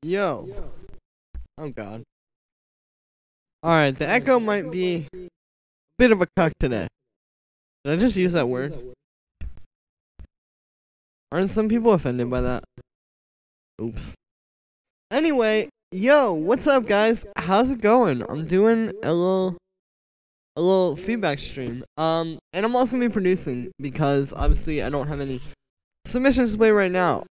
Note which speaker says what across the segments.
Speaker 1: Yo. Oh god. Alright, the echo might be a bit of a cuck today. Did I just use that word? Aren't some people offended by that? Oops. Anyway, yo, what's up guys? How's it going? I'm doing a little feedback stream. And I'm also gonna be producing because obviously I don't have any submissions to play right now.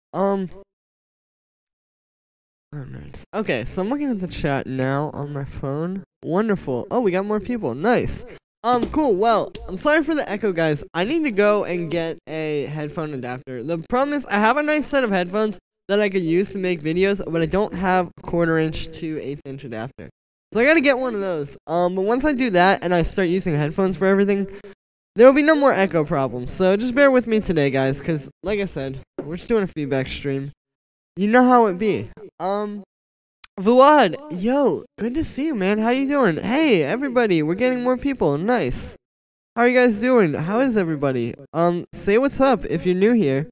Speaker 1: Oh, nice. Okay, so I'm looking at the chat now on my phone. Wonderful. Oh, we got more people. Nice. Cool. Well, I'm sorry for the echo, guys. I need to go and get a headphone adapter. The problem is I have a nice set of headphones that I could use to make videos, but I don't have a 1/4 inch to 1/8 inch adapter. So I gotta get one of those. But once I do that and I start using headphones for everything, there will be no more echo problems. So just bear with me today, guys, because like I said, we're just doing a feedback stream. You know how it be. Vuad, yo, good to see you, man. How you doing? Hey, everybody, we're getting more people. Nice. How are you guys doing? How is everybody? Say what's up if you're new here.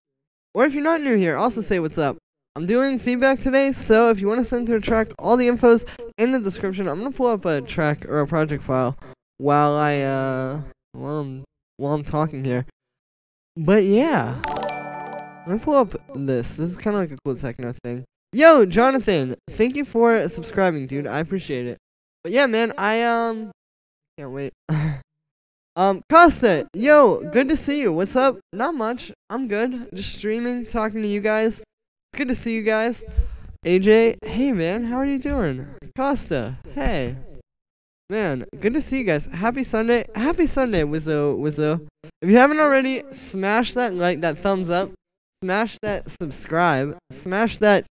Speaker 1: Or if you're not new here, also say what's up. I'm doing feedback today, so if you want to send through a track, all the info's in the description. I'm gonna pull up a track or a project file while I'm talking here. But yeah. Let me pull up this. This is kind of like a cool techno thing. Yo, Jonathan, thank you for subscribing, dude. I appreciate it. But yeah, man, I can't wait. Costa, yo, good to see you. What's up? Not much. I'm good. Just streaming, talking to you guys. Good to see you guys. AJ, hey man, how are you doing? Costa, hey. Man, good to see you guys. Happy Sunday. Happy Sunday, Wizzo. If you haven't already, smash that like, that thumbs up. Smash that subscribe. Smash that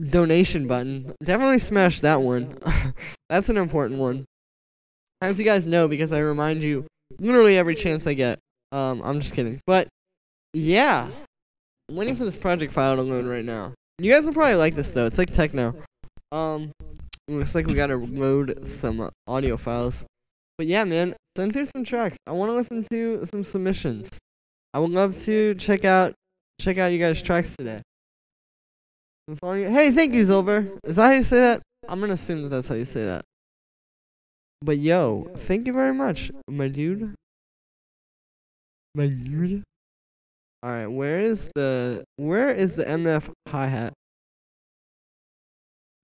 Speaker 1: donation button. Definitely smash that one. That's an important one. As you guys know, because I remind you literally every chance I get. I'm just kidding. But, yeah. I'm waiting for this project file to load right now. You guys will probably like this, though. It's like techno. Looks like we gotta load some audio files. But, yeah, man. Send through some tracks. I want to listen to some submissions. I would love to check out you guys' tracks today. Hey, thank you, Silver. Is that how you say that? I'm gonna assume that that's how you say that. But yo, thank you very much, my dude. My dude. All right, where is the MF hi-hat,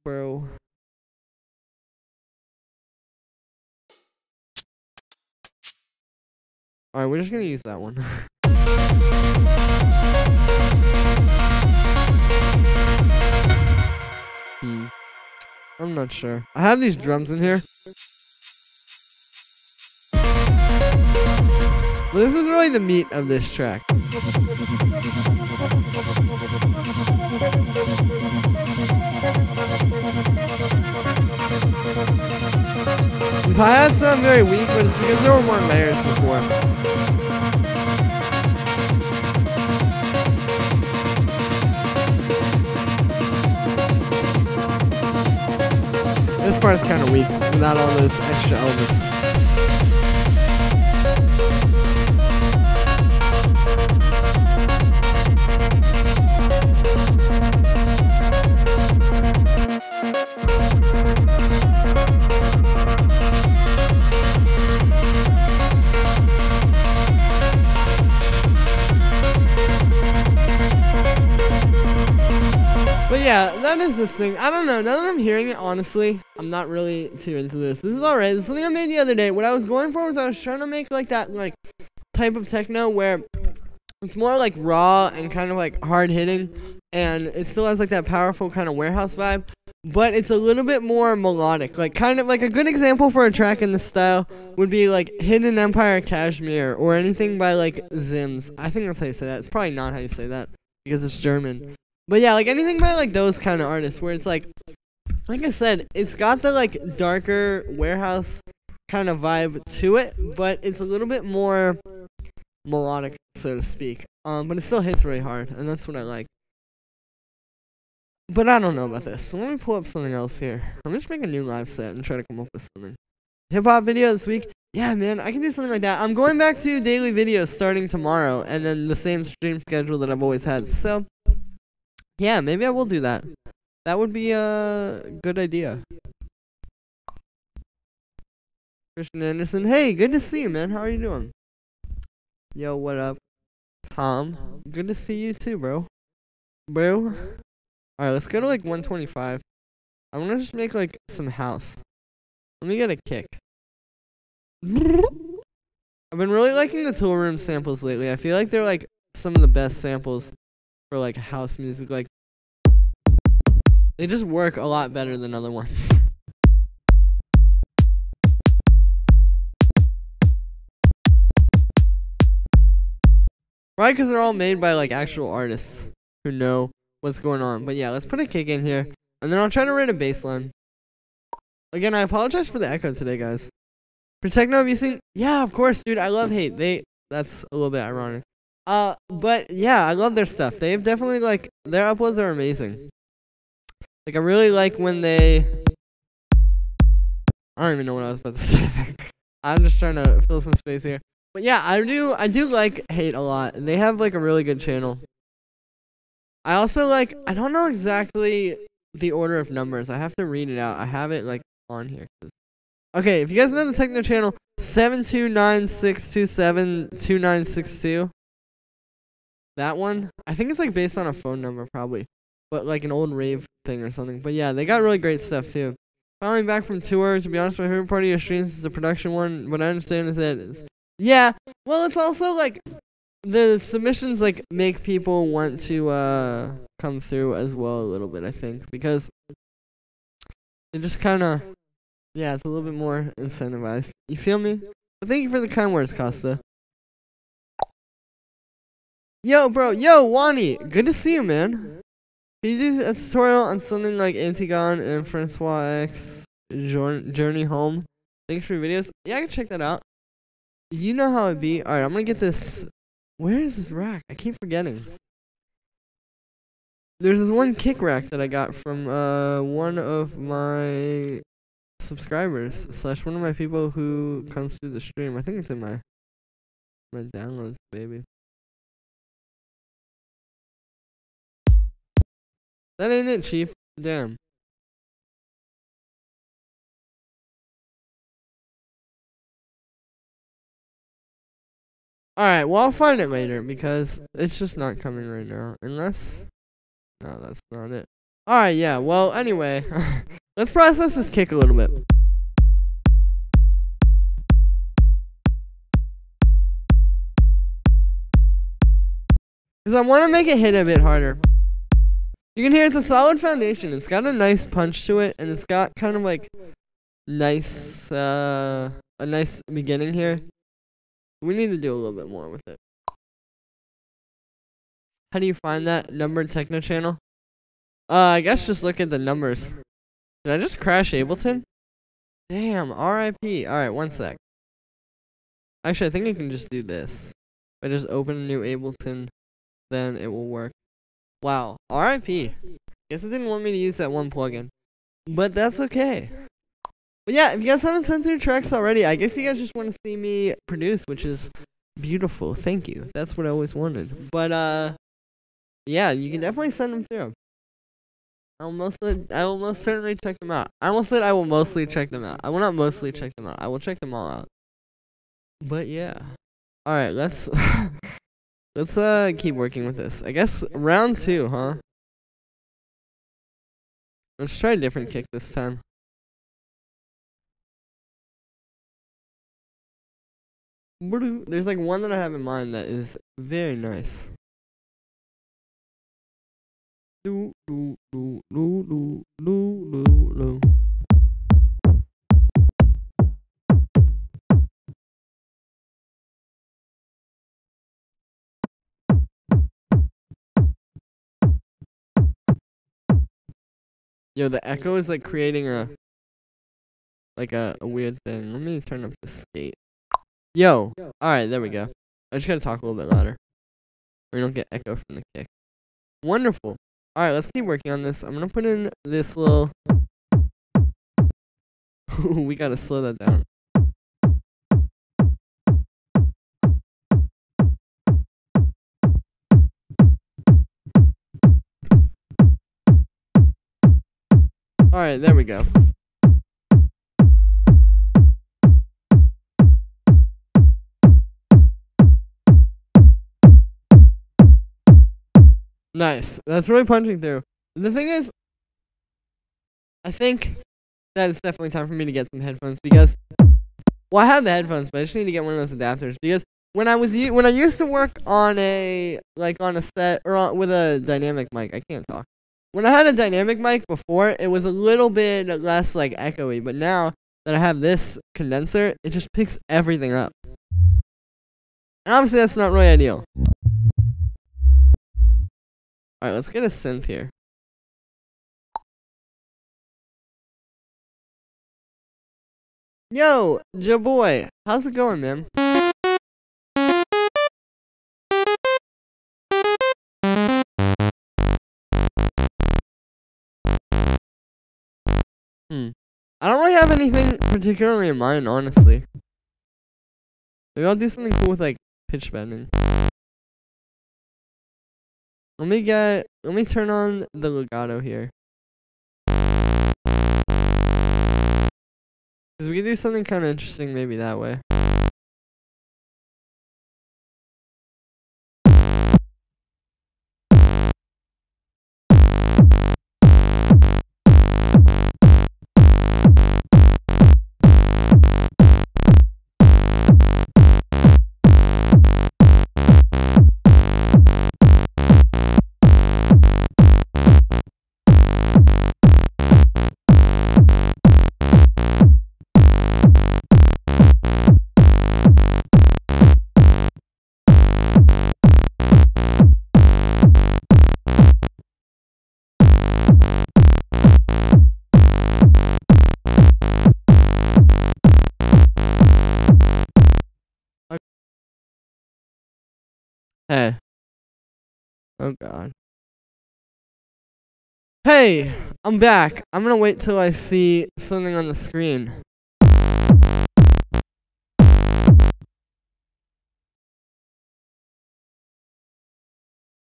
Speaker 1: bro? All right, we're just gonna use that one. I'm not sure. I have these drums in here. But this is really the meat of this track. These hi-hats sound very weak, but it's because there were more layers before. This part's kind of weak, without all those extra elements. But yeah, that is this thing. I don't know. Now that I'm hearing it, honestly, I'm not really too into this. This is alright. This is something I made the other day. What I was going for was I was trying to make like that type of techno where it's more like raw and kind of like hard hitting, and it still has like that powerful kind of warehouse vibe, but it's a little bit more melodic. Like kind of like a good example for a track in this style would be like Hidden Empire Kashmir or anything by like Zims. I think that's how you say that. It's probably not how you say that because it's German. But yeah, like anything by like those kind of artists where it's like I said, it's got the like darker warehouse kind of vibe to it, but it's a little bit more melodic, so to speak. But it still hits really hard, and that's what I like. But I don't know about this, so let me pull up something else here. I'm just making a new live set and try to come up with something. Hip-hop video this week? Yeah, man, I can do something like that. I'm going back to daily videos starting tomorrow, and then the same stream schedule that I've always had, so yeah, maybe I will do that. That would be a good idea. Christian Anderson, hey, good to see you, man. How are you doing? Yo, what up? Tom, good to see you too, bro. Alright, let's go to like 125. I want to just make like some house. Let me get a kick. I've been really liking the Tool Room samples lately. I feel like they're like some of the best samples for like house music. Like, they just work a lot better than other ones. Right, because they're all made by like actual artists who know what's going on. But yeah, let's put a kick in here, and then I'll try to write a bass line. Again, I apologize for the echo today, guys. Protecno, have you seen? Yeah, of course, dude. I love Hate. That's a little bit ironic. But yeah, I love their stuff. They've definitely like their uploads are amazing. Like I really like when they. I don't even know what I was about to say. I'm just trying to fill some space here. But yeah, I do like Hate a lot. They have like a really good channel. I also like, I don't know exactly the order of numbers. I have to read it out. I have it like on here. Okay, if you guys know the techno channel, 729-627-2962. That one, I think it's like based on a phone number probably. But like an old rave thing or something. But yeah, they got really great stuff too. Finally back from tour. To be honest, my favorite part of your streams is the production one. What I understand is that it's, yeah, well, it's also like the submissions like make people want to come through as well a little bit, I think, because it just kind of, yeah, it's a little bit more incentivized. You feel me? But thank you for the kind words, Costa. Yo, bro, yo, Wani, good to see you, man. Can you do a tutorial on something like Antigone and Francois X Journey Home? Thanks for your videos. Yeah, I can check that out. You know how it be. Alright, I'm gonna get this. Where is this rack? I keep forgetting. There's this one kick rack that I got from one of my subscribers / one of my people who comes through the stream. I think it's in my downloads, baby. That ain't it, Chief. Damn. Alright, well, I'll find it later because it's just not coming right now. Unless. No, that's not it. Alright, yeah, well, anyway. Let's process this kick a little bit. Because I want to make it hit a bit harder. You can hear it's a solid foundation. It's got a nice punch to it, and it's got kind of like nice, a nice beginning here. We need to do a little bit more with it. How do you find that numbered techno channel? I guess just look at the numbers. Did I just crash Ableton? Damn, RIP. Alright, one sec. Actually, I think I can just do this. If I just open a new Ableton, then it will work. Wow, RIP. Guess it didn't want me to use that one plugin. But that's okay. But yeah, if you guys haven't sent through tracks already, I guess you guys just want to see me produce, which is beautiful. Thank you. That's what I always wanted. But yeah, you can definitely send them through. I will most certainly check them out. I almost said I will mostly check them out. I will not mostly check them out. I will check them all out. But yeah. Alright, let's let's keep working with this. I guess round 2, huh? Let's try a different kick this time. There's like one that I have in mind that is very nice. Yo, the echo is like creating a weird thing. Let me turn up the skate. Yo, alright, there we go. I just gotta talk a little bit louder, or you don't get echo from the kick. Wonderful. Alright, let's keep working on this. I'm gonna put in this little. We gotta slow that down. Alright, there we go. Nice. That's really punching through. The thing is, I think that it's definitely time for me to get some headphones because, well, I have the headphones, but I just need to get one of those adapters because when I used to work on a set or with a dynamic mic, I can't talk. When I had a dynamic mic before, it was a little bit less like echoey, but now that I have this condenser, it just picks everything up. And obviously that's not really ideal. Alright, let's get a synth here. Yo, boy, how's it going, man? I don't really have anything particularly in mind, honestly. Maybe I'll do something cool with like pitch bending. Let me turn on the legato here. Because we could do something kind of interesting maybe that way. Hey. Oh god. Hey, I'm back. I'm gonna wait till I see something on the screen.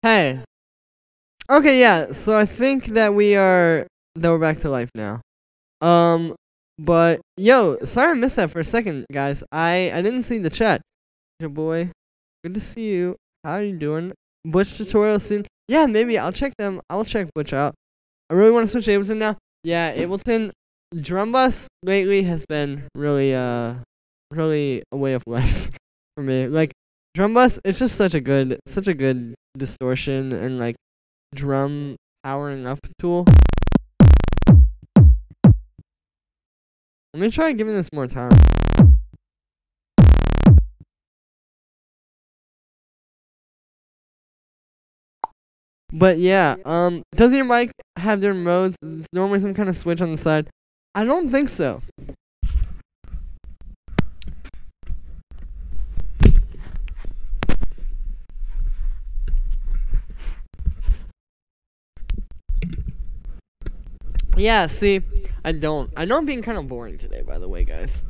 Speaker 1: Hey. Okay, yeah, so I think that we're back to life now. But yo, sorry I missed that for a second, guys. I didn't see the chat. Your boy. Good to see you. How are you doing? Butch tutorial soon. Yeah, maybe I'll check them. I'll check Butch out. I really want to switch to Ableton now. Yeah, Ableton drum bus lately has been really really a way of life for me. Like drum bus, it's just such a good distortion and like drum powering up tool. Let me try giving this more time. But yeah, doesn't your mic have different modes? There's normally some kind of switch on the side. I don't think so. Yeah, see, I don't. I know I'm being kind of boring today, by the way, guys.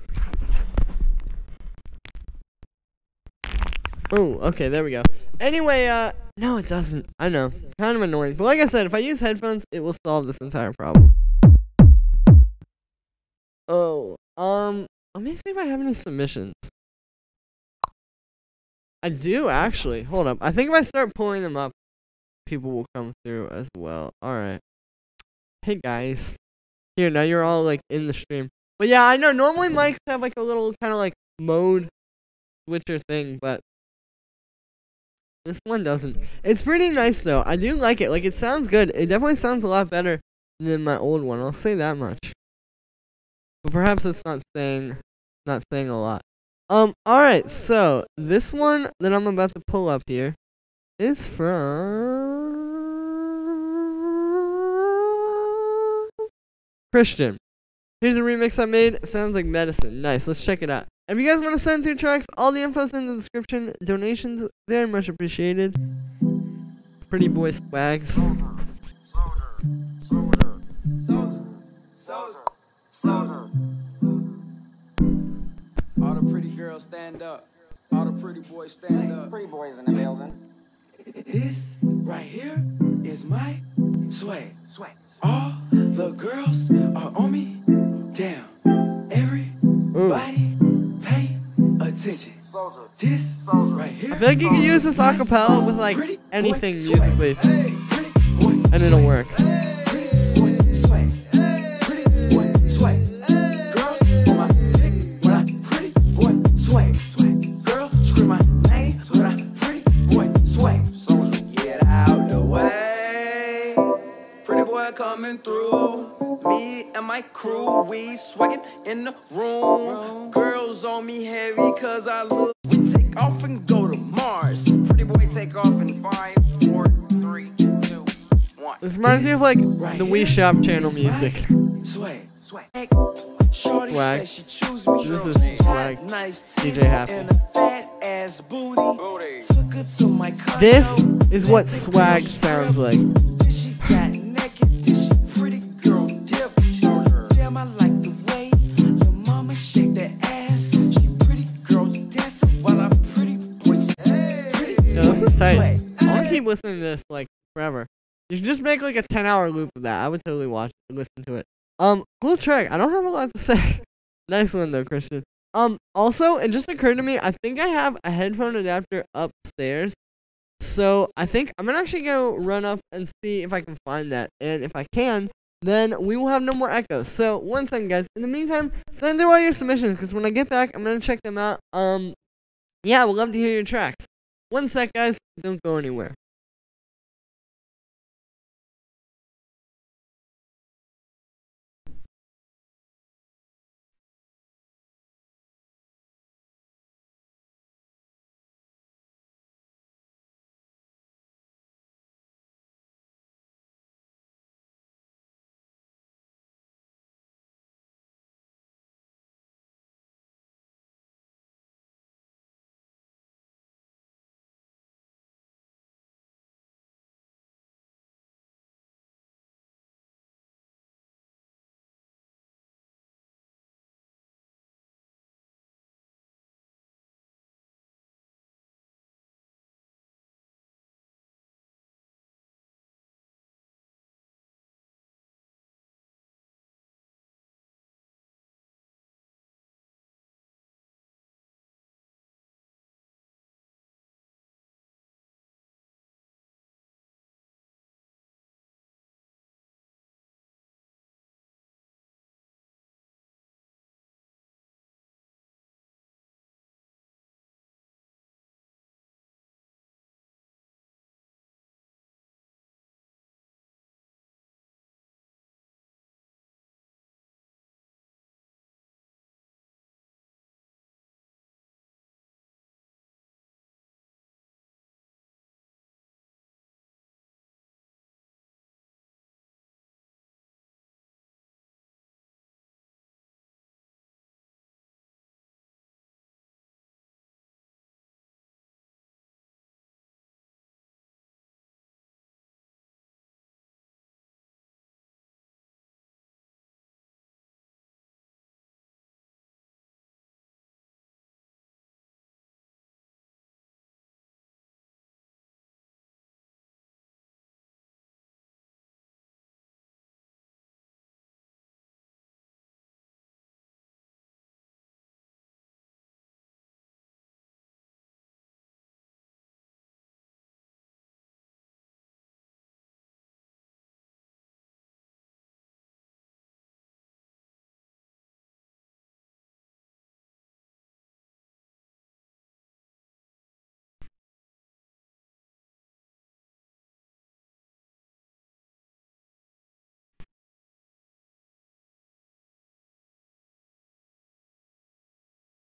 Speaker 1: Oh, okay, there we go. Anyway, no, it doesn't. I know. Kind of annoying. But like I said, if I use headphones, it will solve this entire problem. Oh, let me see if I have any submissions. I do, actually. Hold up. I think if I start pulling them up, people will come through as well. Alright. Hey, guys. Here, now you're all, like, in the stream. But yeah, I know, normally mics have, like, a little kind of, like, mode switcher thing, but this one doesn't. It's pretty nice, though. I do like it. Like, it sounds good. It definitely sounds a lot better than my old one. I'll say that much. But perhaps it's not saying a lot. Alright, so this one that I'm about to pull up here is from Christian. Here's a remix I made. It sounds like medicine. Nice, let's check it out. If you guys want to send through tracks, all the info's in the description. Donations, very much appreciated. Pretty boy swags.
Speaker 2: Soldier. All the pretty girls stand up. All the pretty boys stand up.
Speaker 3: Pretty boys in the building.
Speaker 2: This right here is my swag. All the girls are on me. Damn, everybody pay attention. This right here.
Speaker 1: I feel like you can use this acapella with like anything musically, and it'll work.
Speaker 2: Coming through, me and my crew, we swaggin' in the room. Girls on me heavy, cause I look. We take off and go to Mars. Pretty boy, take off in 5, 4, 3, 2, 1.
Speaker 1: This reminds me of like the Wii Shop channel music.
Speaker 2: Swag, swag.
Speaker 1: Swag. This is Swag. DJ Happy. This is what swag sounds like. I want to keep listening to this like forever. You should just make like a 10-hour loop of that. I would totally watch and listen to it. Cool track. I don't have a lot to say. Nice one though, Christian. Also, it just occurred to me, I think I have a headphone adapter upstairs. So I think I'm gonna actually go run up and see if I can find that. And if I can, then we will have no more echoes. So one second, guys. In the meantime, send through all your submissions, because when I get back, I'm gonna check them out. Yeah, we'd love to hear your tracks. One sec, guys. Don't go anywhere.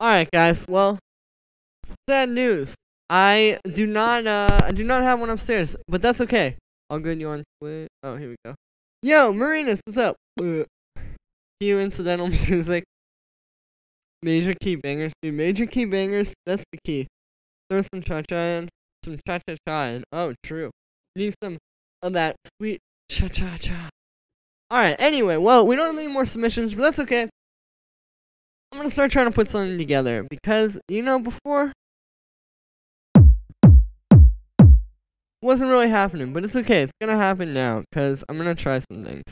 Speaker 1: Alright, guys, well, sad news. I do not have one upstairs, but that's okay. I'll go you on Twitter. Oh, here we go. Yo, Marinas, what's up? Cue incidental music. Major key bangers, dude. Major key bangers, that's the key. Throw some cha-cha in. Some cha-cha-cha in. Oh, true. Need some of that sweet cha-cha-cha. Alright, anyway, well, we don't have any more submissions, but that's okay. I'm gonna start trying to put something together, because, you know, before, it wasn't really happening, but it's okay. It's gonna happen now, because I'm gonna try some things.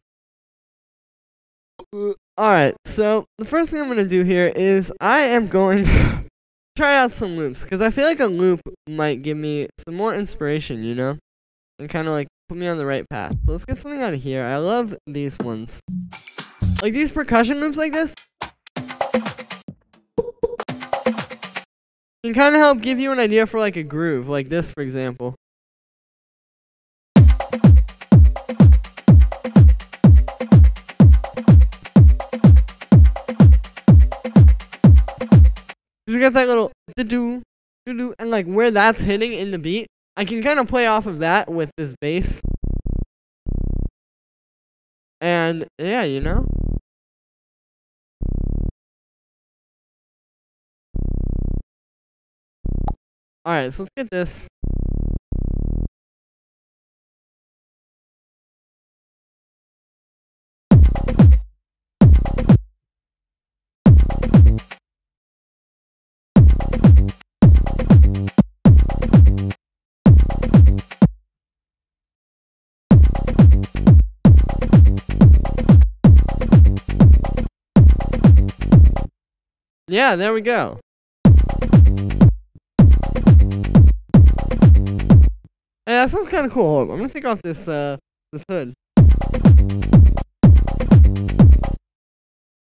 Speaker 1: Alright, so the first thing I'm going to do here is I am going to try out some loops, because I feel like a loop might give me some more inspiration, you know? And kind of like put me on the right path. So let's get something out of here. I love these ones. Like these percussion loops like this can kind of help give you an idea for like a groove, like this for example. You got that little do-do, do-do, and like where that's hitting in the beat, I can kind of play off of that with this bass. And yeah, you know. Alright, so let's get this. Yeah, there we go. Hey, that sounds kind of cool. Hold on, I'm gonna take off this this hood.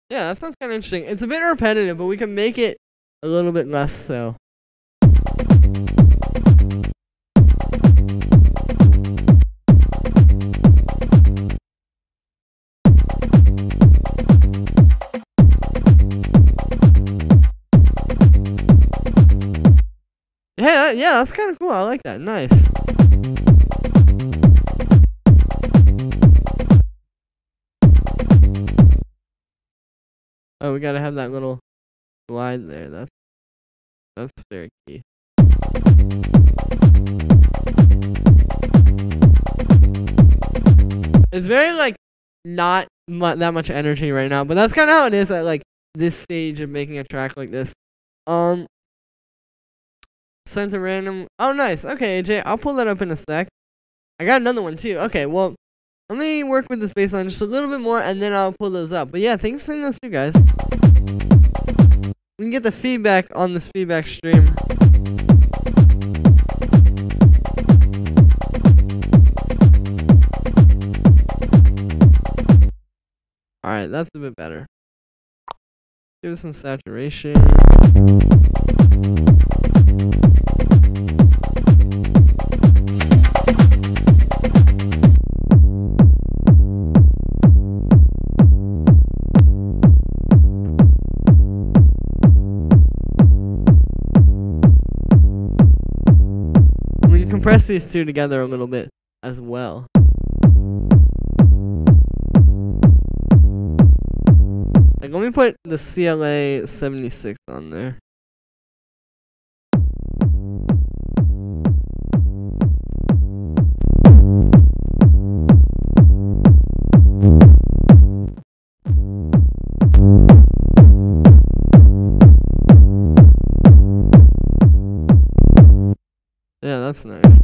Speaker 1: Yeah, that sounds kind of interesting. It's a bit repetitive, but we can make it a little bit less so. Yeah, that's kind of cool. I like that. Nice. Oh, we gotta have that little glide there. That's very key. It's very like not that much energy right now, but that's kind of how it is at like this stage of making a track like this. Sent a random. Oh, nice. Okay, AJ, I'll pull that up in a sec. I got another one too. Okay, well, let me work with this bass line just a little bit more, and then I'll pull those up. But yeah, thanks for sending those too, guys. We can get the feedback on this feedback stream. Alright, that's a bit better. Give it some saturation. Compress these two together a little bit as well. Like, let me put the CLA 76 on there. Yeah, that's nice.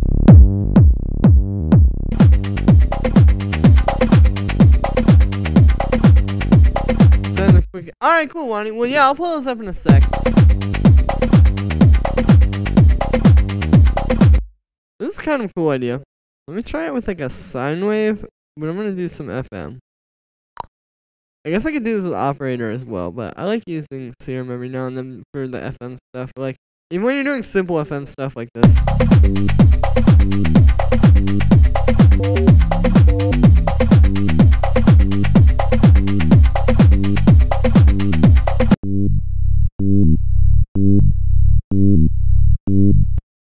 Speaker 1: Alright, cool, Wani. Well, yeah, I'll pull those up in a sec. This is kind of a cool idea. Let me try it with like a sine wave, but I'm going to do some FM. I guess I could do this with operator as well, but I like using Serum every now and then for the FM stuff. Like, even when you're doing simple FM stuff like this.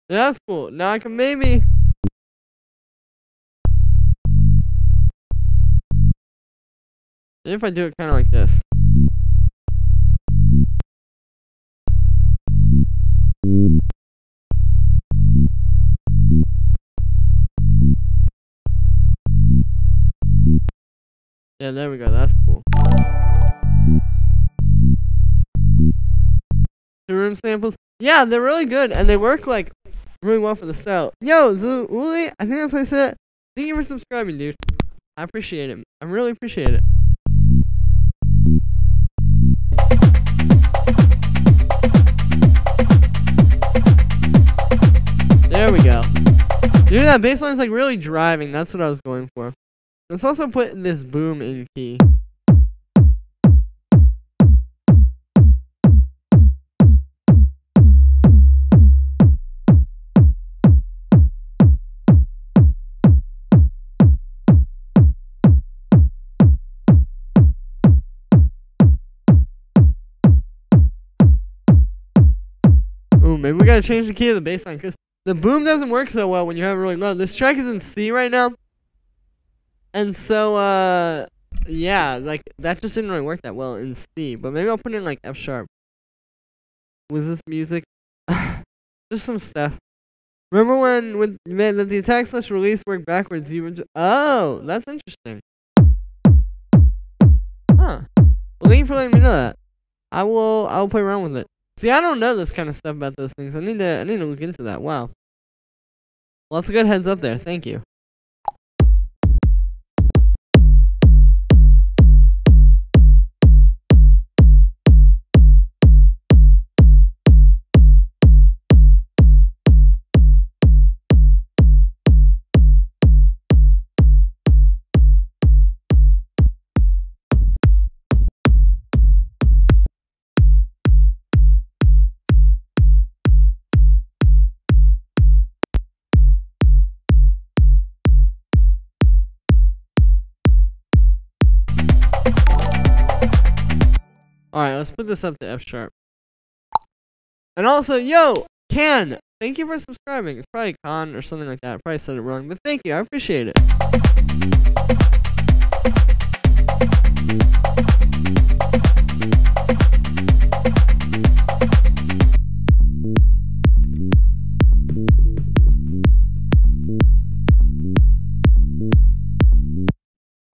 Speaker 1: Yeah, that's cool. Now I can maybe... Maybe if I do it kind of like this. Yeah, there we go. That's cool. The room samples. Yeah, they're really good, and they work like really well for the style. Yo, Zuli, I think that's what I said. Thank you for subscribing, dude. I appreciate it. I really appreciate it. There we go. Dude, that bass line's like really driving. That's what I was going for. Let's also put this boom in key. Ooh, maybe we gotta change the key of the bass line because the boom doesn't work so well when you have it really low. This track is in C right now. And so, yeah, like, that just didn't really work that well in C. But maybe I'll put it in, like, F sharp. Was this music? Just some stuff. Remember when the attack slash release worked backwards? Oh, that's interesting. Huh. Well, thank you for letting me know that. I will play around with it. See, I don't know this kind of stuff about those things. I need to look into that. Wow. Well, that's a good heads up there. Thank you. Alright, let's put this up to F sharp. And also, yo, Can, thank you for subscribing. It's probably Con or something like that. I probably said it wrong, but thank you. I appreciate it.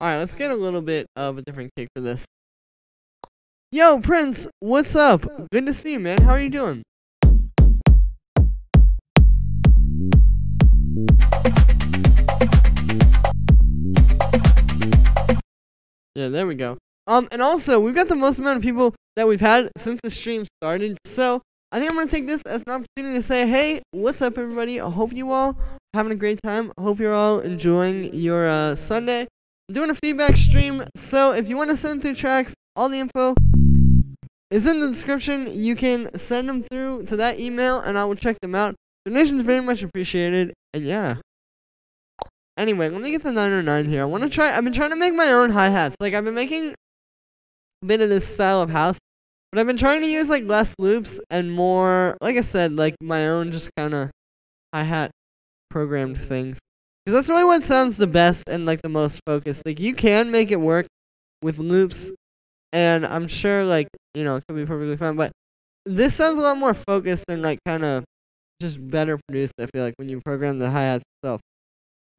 Speaker 1: Alright, let's get a little bit of a different kick for this. Yo, Prince, what's up? Good to see you, man. How are you doing? Yeah, there we go. And also, we've got the most amount of people that we've had since the stream started. So, I think I'm going to take this as an opportunity to say, hey, what's up, everybody? I hope you all are having a great time. I hope you're all enjoying your Sunday. I'm doing a feedback stream, so if you want to send through tracks, all the info is in the description. You can send them through to that email, and I will check them out. Donations very much appreciated, and yeah. Anyway, let me get the 909 here. I've been trying to make my own hi-hats. Like, I've been making a bit of this style of house, but I've been trying to use, like, less loops and more, like I said, like, my own just kind of hi-hat programmed things. Because that's really what sounds the best and, like, the most focused. Like, you can make it work with loops, and I'm sure, like, you know, it could be perfectly fine, but this sounds a lot more focused and, like, kind of just better produced, I feel like, when you program the hi-hats yourself.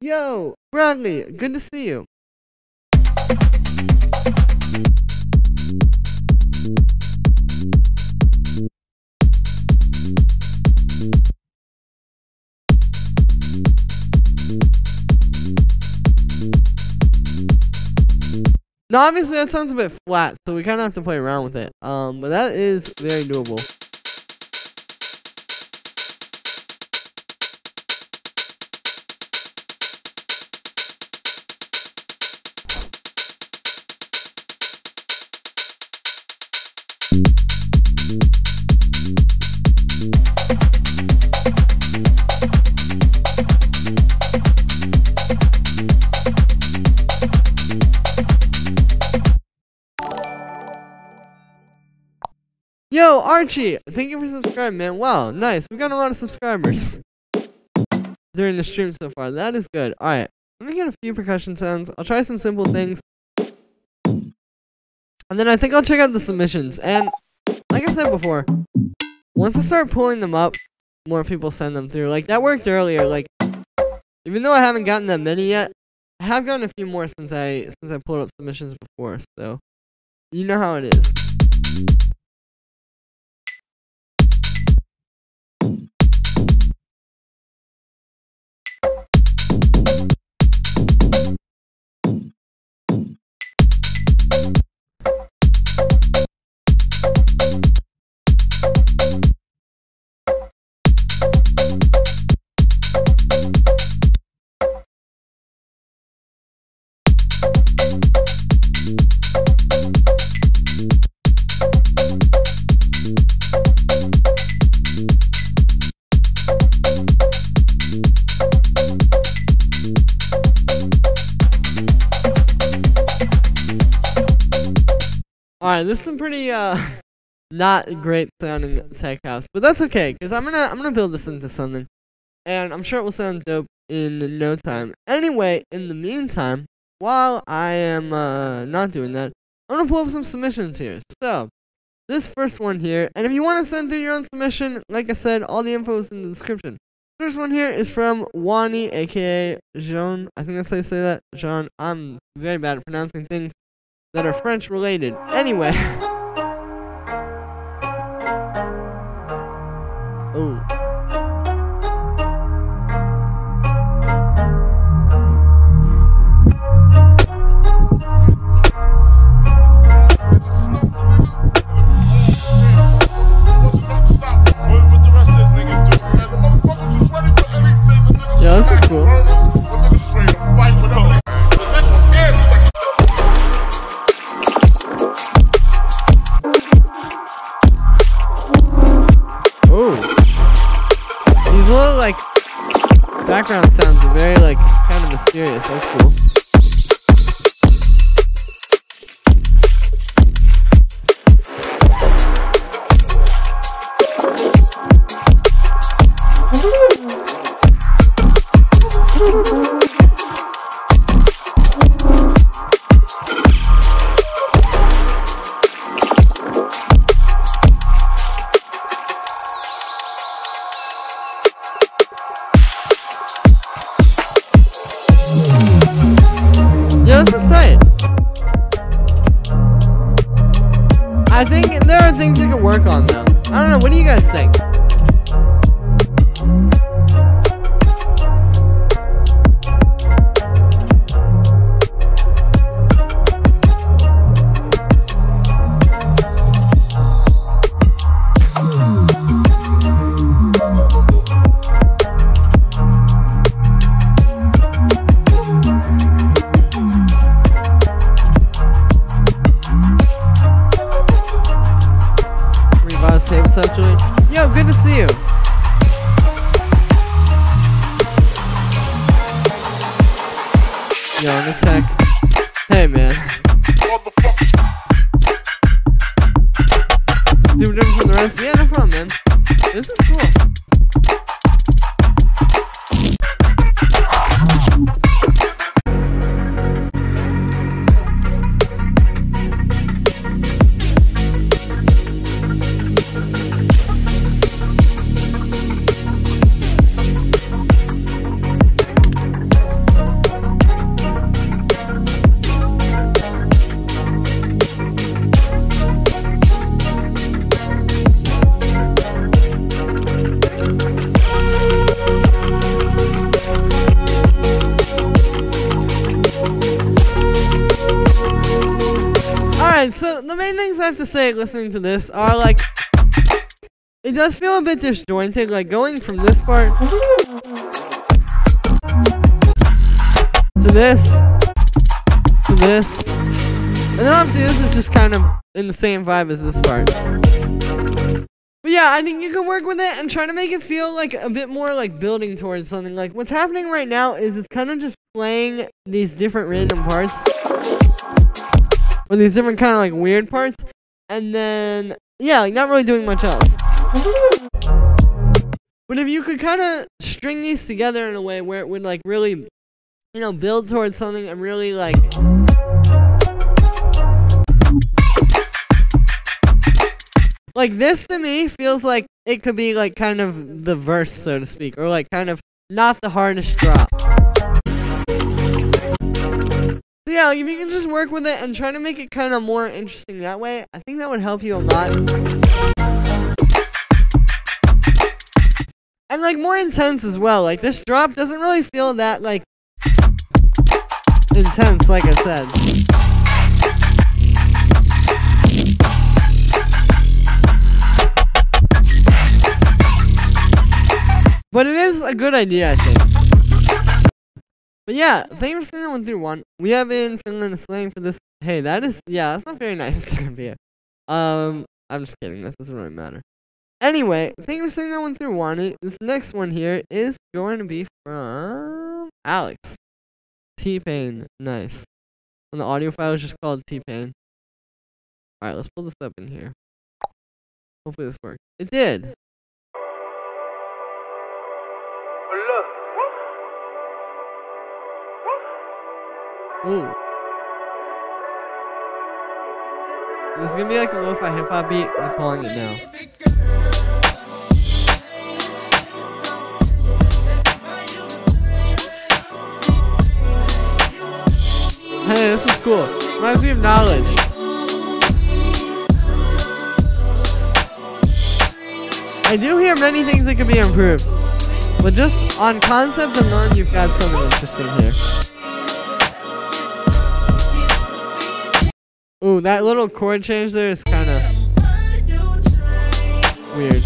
Speaker 1: Yo, Bradley, good to see you. Now, obviously, that sounds a bit flat, so we kind of have to play around with it. But that is very doable. Yo, Archie, thank you for subscribing, man. Wow, nice. We've got a lot of subscribers during the stream so far. That is good. Alright, let me get a few percussion sounds. I'll try some simple things. And then I think I'll check out the submissions. And, like I said before, once I start pulling them up, more people send them through. Like, that worked earlier. Like, even though I haven't gotten that many yet, I have gotten a few more since I pulled up submissions before. So, you know how it is. Alright, this is some pretty, not great sounding tech house. But that's okay, because I'm gonna build this into something. And I'm sure it will sound dope in no time. Anyway, in the meantime, while I am, not doing that, I'm gonna pull up some submissions here. So, this first one here, and if you want to send through your own submission, like I said, all the info is in the description. First one here is from Wani, aka Jean. I think that's how you say that. Jean. I'm very bad at pronouncing things that are French related. Anyway. Oh. Yeah, this is cool. Oh, these little like background sounds are very like kind of mysterious. That's cool. Yeah, this is tight. I think there are things you can work on though. I don't know, what do you guys think? Hey, what's up, Julie? Yo, good to see you. Yo, on the tech. Hey, man. Do different from the rest? Yeah, no problem, man. This is cool. So the main things I have to say listening to this are like, it does feel a bit disjointed, like going from this part to this, and then obviously this is just kind of in the same vibe as this part. But yeah, I think you can work with it and try to make it feel like a bit more like building towards something. Like what's happening right now is it's kind of just playing these different random parts. Or these different kind of like weird parts, and then yeah, like not really doing much else. But if you could kind of string these together in a way where it would like really, you know, build towards something and really like this to me feels like it could be like kind of the verse, so to speak, or like kind of not the hardest drop. So yeah, like if you can just work with it and try to make it kind of more interesting that way, I think that would help you a lot. And like more intense as well. Like this drop doesn't really feel that like intense, like I said. But it is a good idea, I think. But yeah, thank you for saying that 131. We have in Finland a slang for this. Hey, that is, yeah, that's not very nice to be. I'm just kidding. That doesn't really matter. Anyway, thank you for saying that 131. This next one here is going to be from Alex. T-Pain. Nice. And the audio file is just called T-Pain. Alright, let's pull this up in here. Hopefully this works. It did! Ooh. This is gonna be like a lo-fi hip-hop beat. I'm calling it now. Hey, this is cool. Reminds me of Knowledge. I do hear many things that could be improved. But just on concept alone, you've got something interesting here. Ooh, that little chord change there is kind of weird.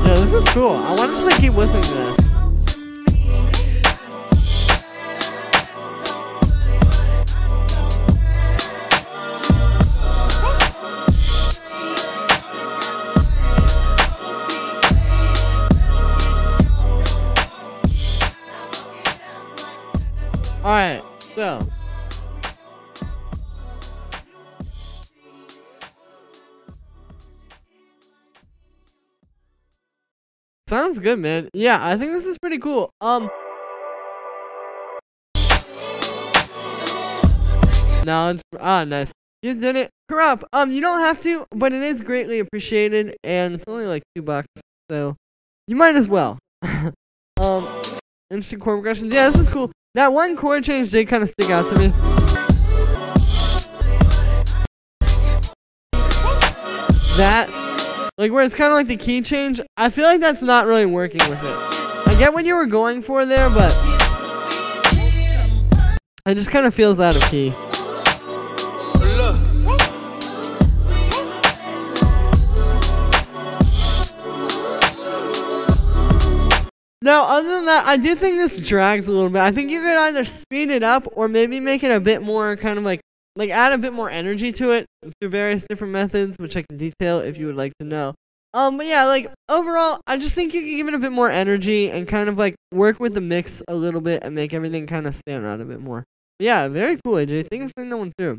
Speaker 1: Yeah, this is cool. I want to just keep listening to this. Alright, so. Sounds good, man. Yeah, I think this is pretty cool. Knowledge. Ah, nice. You did it. Corrupt. You don't have to, but it is greatly appreciated, and it's only like $2, so you might as well. Interesting chord progressions. Yeah, this is cool. That one chord change did kind of stick out to me. That, like where it's kind of like the key change, I feel like that's not really working with it. I get what you were going for there, but it just kind of feels out of key. Now, other than that, I do think this drags a little bit. I think you could either speed it up or maybe make it a bit more kind of like add a bit more energy to it through various different methods, which I can detail if you would like to know. But yeah, like overall, I just think you can give it a bit more energy and kind of like work with the mix a little bit and make everything kind of stand out a bit more. But yeah, very cool, AJ. Thank you for sending that one through.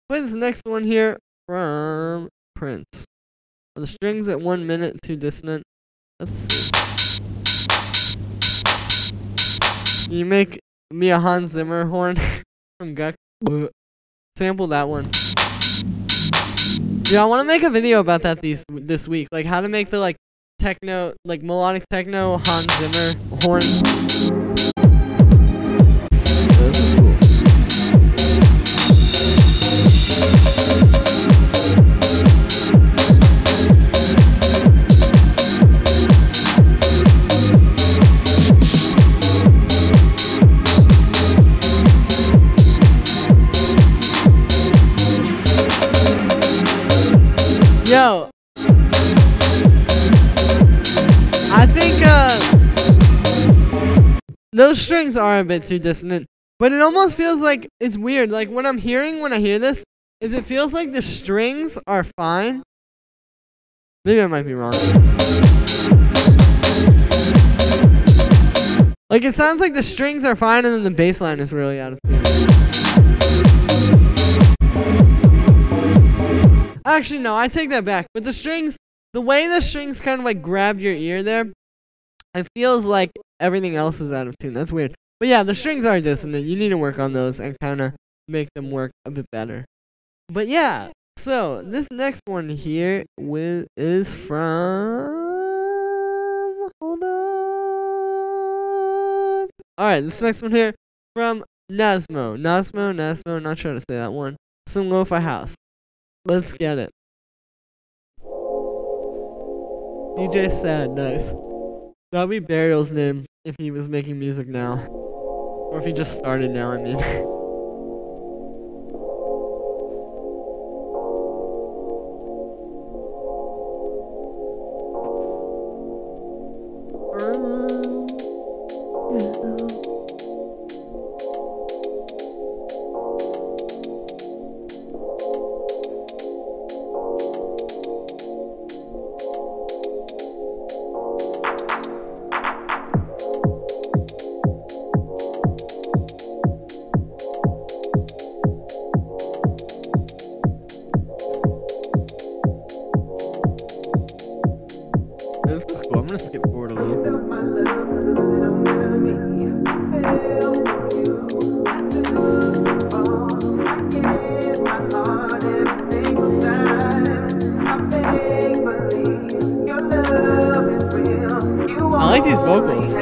Speaker 1: Play this next one here from Prince. Are the strings at 1 minute too dissonant? Let's see. You make me a Hans Zimmer horn from Guck. Sample that one. Yeah, I want to make a video about that this week, like how to make the techno, melodic techno Hans Zimmer horns. Yeah, this is cool. Yo, I think those strings are a bit too dissonant, but it almost feels like it's weird. Like what I'm hearing when I hear this is it feels like the strings are fine. Maybe I might be wrong. Like it sounds like the strings are fine and then the bass line is really out of tune. Actually, no, I take that back. But the strings, the way the strings kind of grab your ear there, it feels like everything else is out of tune. That's weird. But yeah, the strings are dissonant. You need to work on those and kind of make them work a bit better. But yeah, so this next one here is from... Hold on. Alright, this next one here from Nasmo. Nasmo, not sure how to say that one. Some lo-fi house. Let's get it. DJ Sad, nice. That'd be Burial's name if he was making music now. Or if he just started now, I mean. gonna skip forward a little. I like these vocals.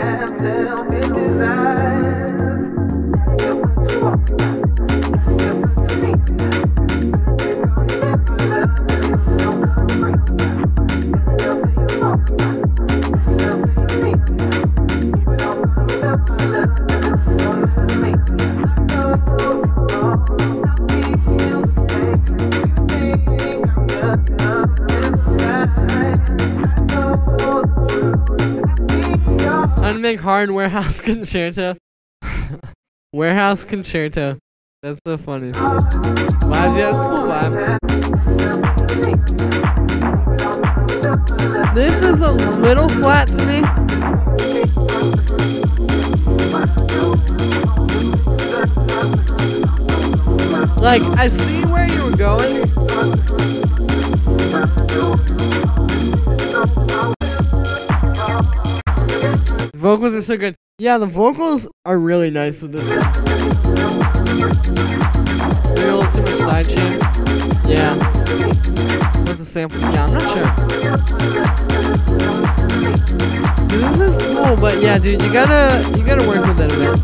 Speaker 1: Unmake hard warehouse concerto. Warehouse concerto. That's so funny. Vibes, yeah, it's a cool vibe. This is a little flat to me. Like, I see where you were going. The vocals are so good. Yeah, the vocals are really nice with this guy. Maybe a little too much side chain. Yeah. What's a sample? Yeah, I'm not sure. This is cool, but yeah, dude, you gotta work with it a bit.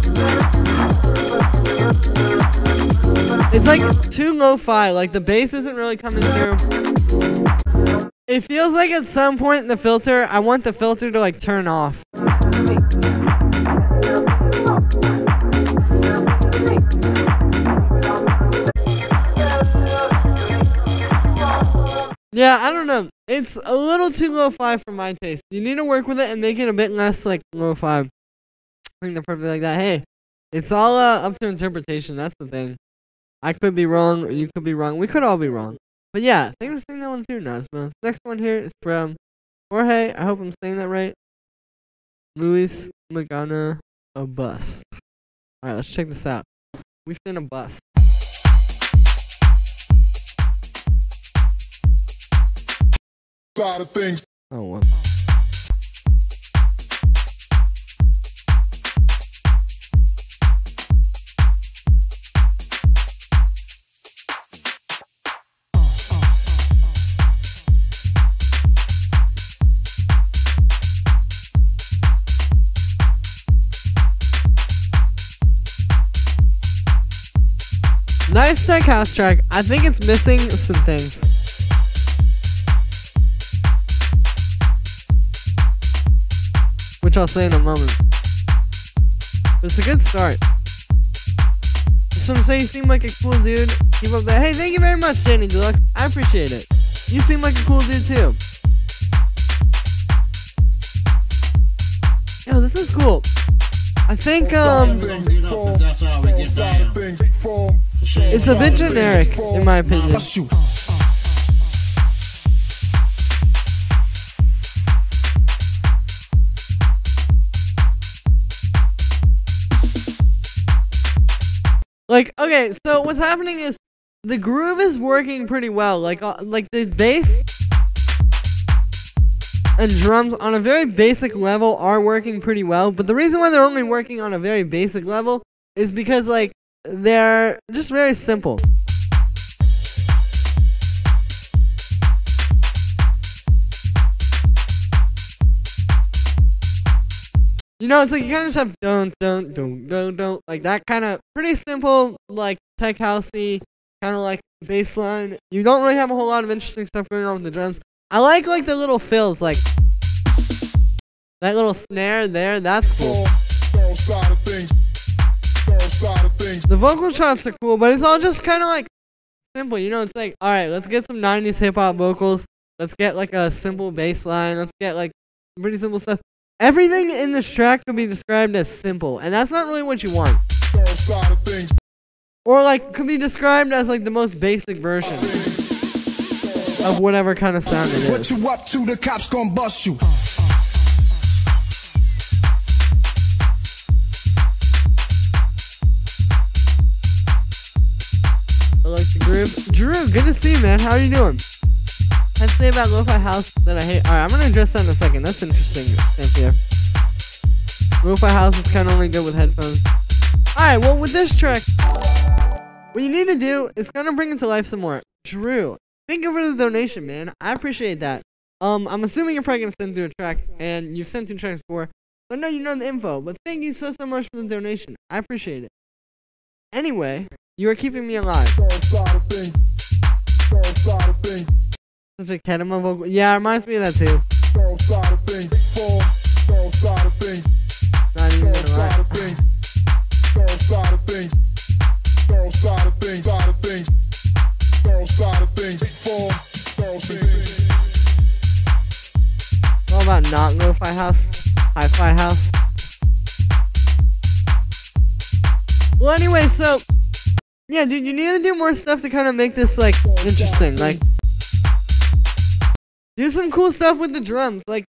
Speaker 1: It's like too lo-fi. Like the bass isn't really coming through. It feels like at some point in the filter, I want the filter to like turn off. Yeah, I don't know. It's a little too lo-fi for my taste. You need to work with it and make it a bit less like lo-fi. I think they're perfectly like that. Hey, it's all up to interpretation. That's the thing. I could be wrong. You could be wrong. We could all be wrong. But yeah, I think I'm saying that one through now. So next one here is from Jorge. I hope I'm saying that right. Luis Magana, a bust. Alright, let's check this out. We've been a bust.
Speaker 3: Side of things.
Speaker 1: Oh, well. Nice tech house track. I think it's missing some things. Which I'll say in a moment. But it's a good start. Just want to say you seem like a cool dude. Keep up that. Hey, thank you very much, Danny Deluxe. I appreciate it. You seem like a cool dude too. Yo, this is cool. I think it's a bit generic in my opinion. Like, okay, so what's happening is the groove is working pretty well. Like the bass and drums on a very basic level are working pretty well. But the reason why they're only working on a very basic level is because, like, they're just very simple. You know, it's like you kind of just have don't, like that kind of pretty simple, like tech housey, kind of like bass line. You don't really have a whole lot of interesting stuff going on with the drums. I like the little fills, like that little snare there. That's cool. The vocal chops are cool, but it's all just kind of like simple. You know, it's like, all right, let's get some 90s hip hop vocals. Let's get like a simple bass line. Let's get like pretty simple stuff. Everything in this track could be described as simple, and that's not really what you want. Or like could be described as like the most basic version of whatever kind of sound it is.
Speaker 3: What you up to? The cops gonna bust you.
Speaker 1: I like the groove. Drew, good to see you, man. How are you doing? I'd say about lo-fi house that I hate. Alright, I'm gonna address that in a second. That's interesting, Cynthia. Lo-fi house is kind of only good with headphones. Alright, well, with this track, what you need to do is kind of bring it to life some more. Drew, thank you for the donation, man. I appreciate that. I'm assuming you're probably gonna send through a track, and you've sent through tracks before, so I know you know the info, but thank you so much for the donation. I appreciate it. Anyway, you are keeping me alive. Such a Kedema vocal. Yeah, it reminds me of that too. Not even gonna lie. What about not lo-fi house? Hi-fi house? Well, anyway, so yeah, dude, you need to do more stuff to kind of make this like interesting. Like, do some cool stuff with the drums. Like,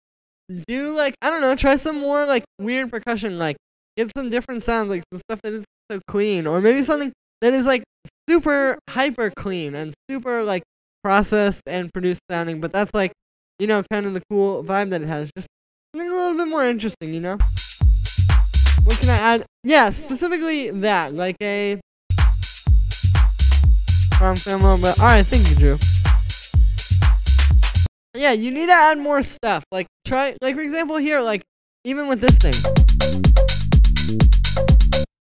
Speaker 1: do like, I don't know, try some more like weird percussion. Like, get some different sounds, like some stuff that is so clean, or maybe something that is like super hyper clean and super like processed and produced sounding. But that's like, you know, kind of the cool vibe that it has. Just something a little bit more interesting, you know. What can I add? Yeah, specifically that, like a wrong film, but alright, thank you, Drew. Yeah, you need to add more stuff. Like, try, like, for example, here, like, even with this thing.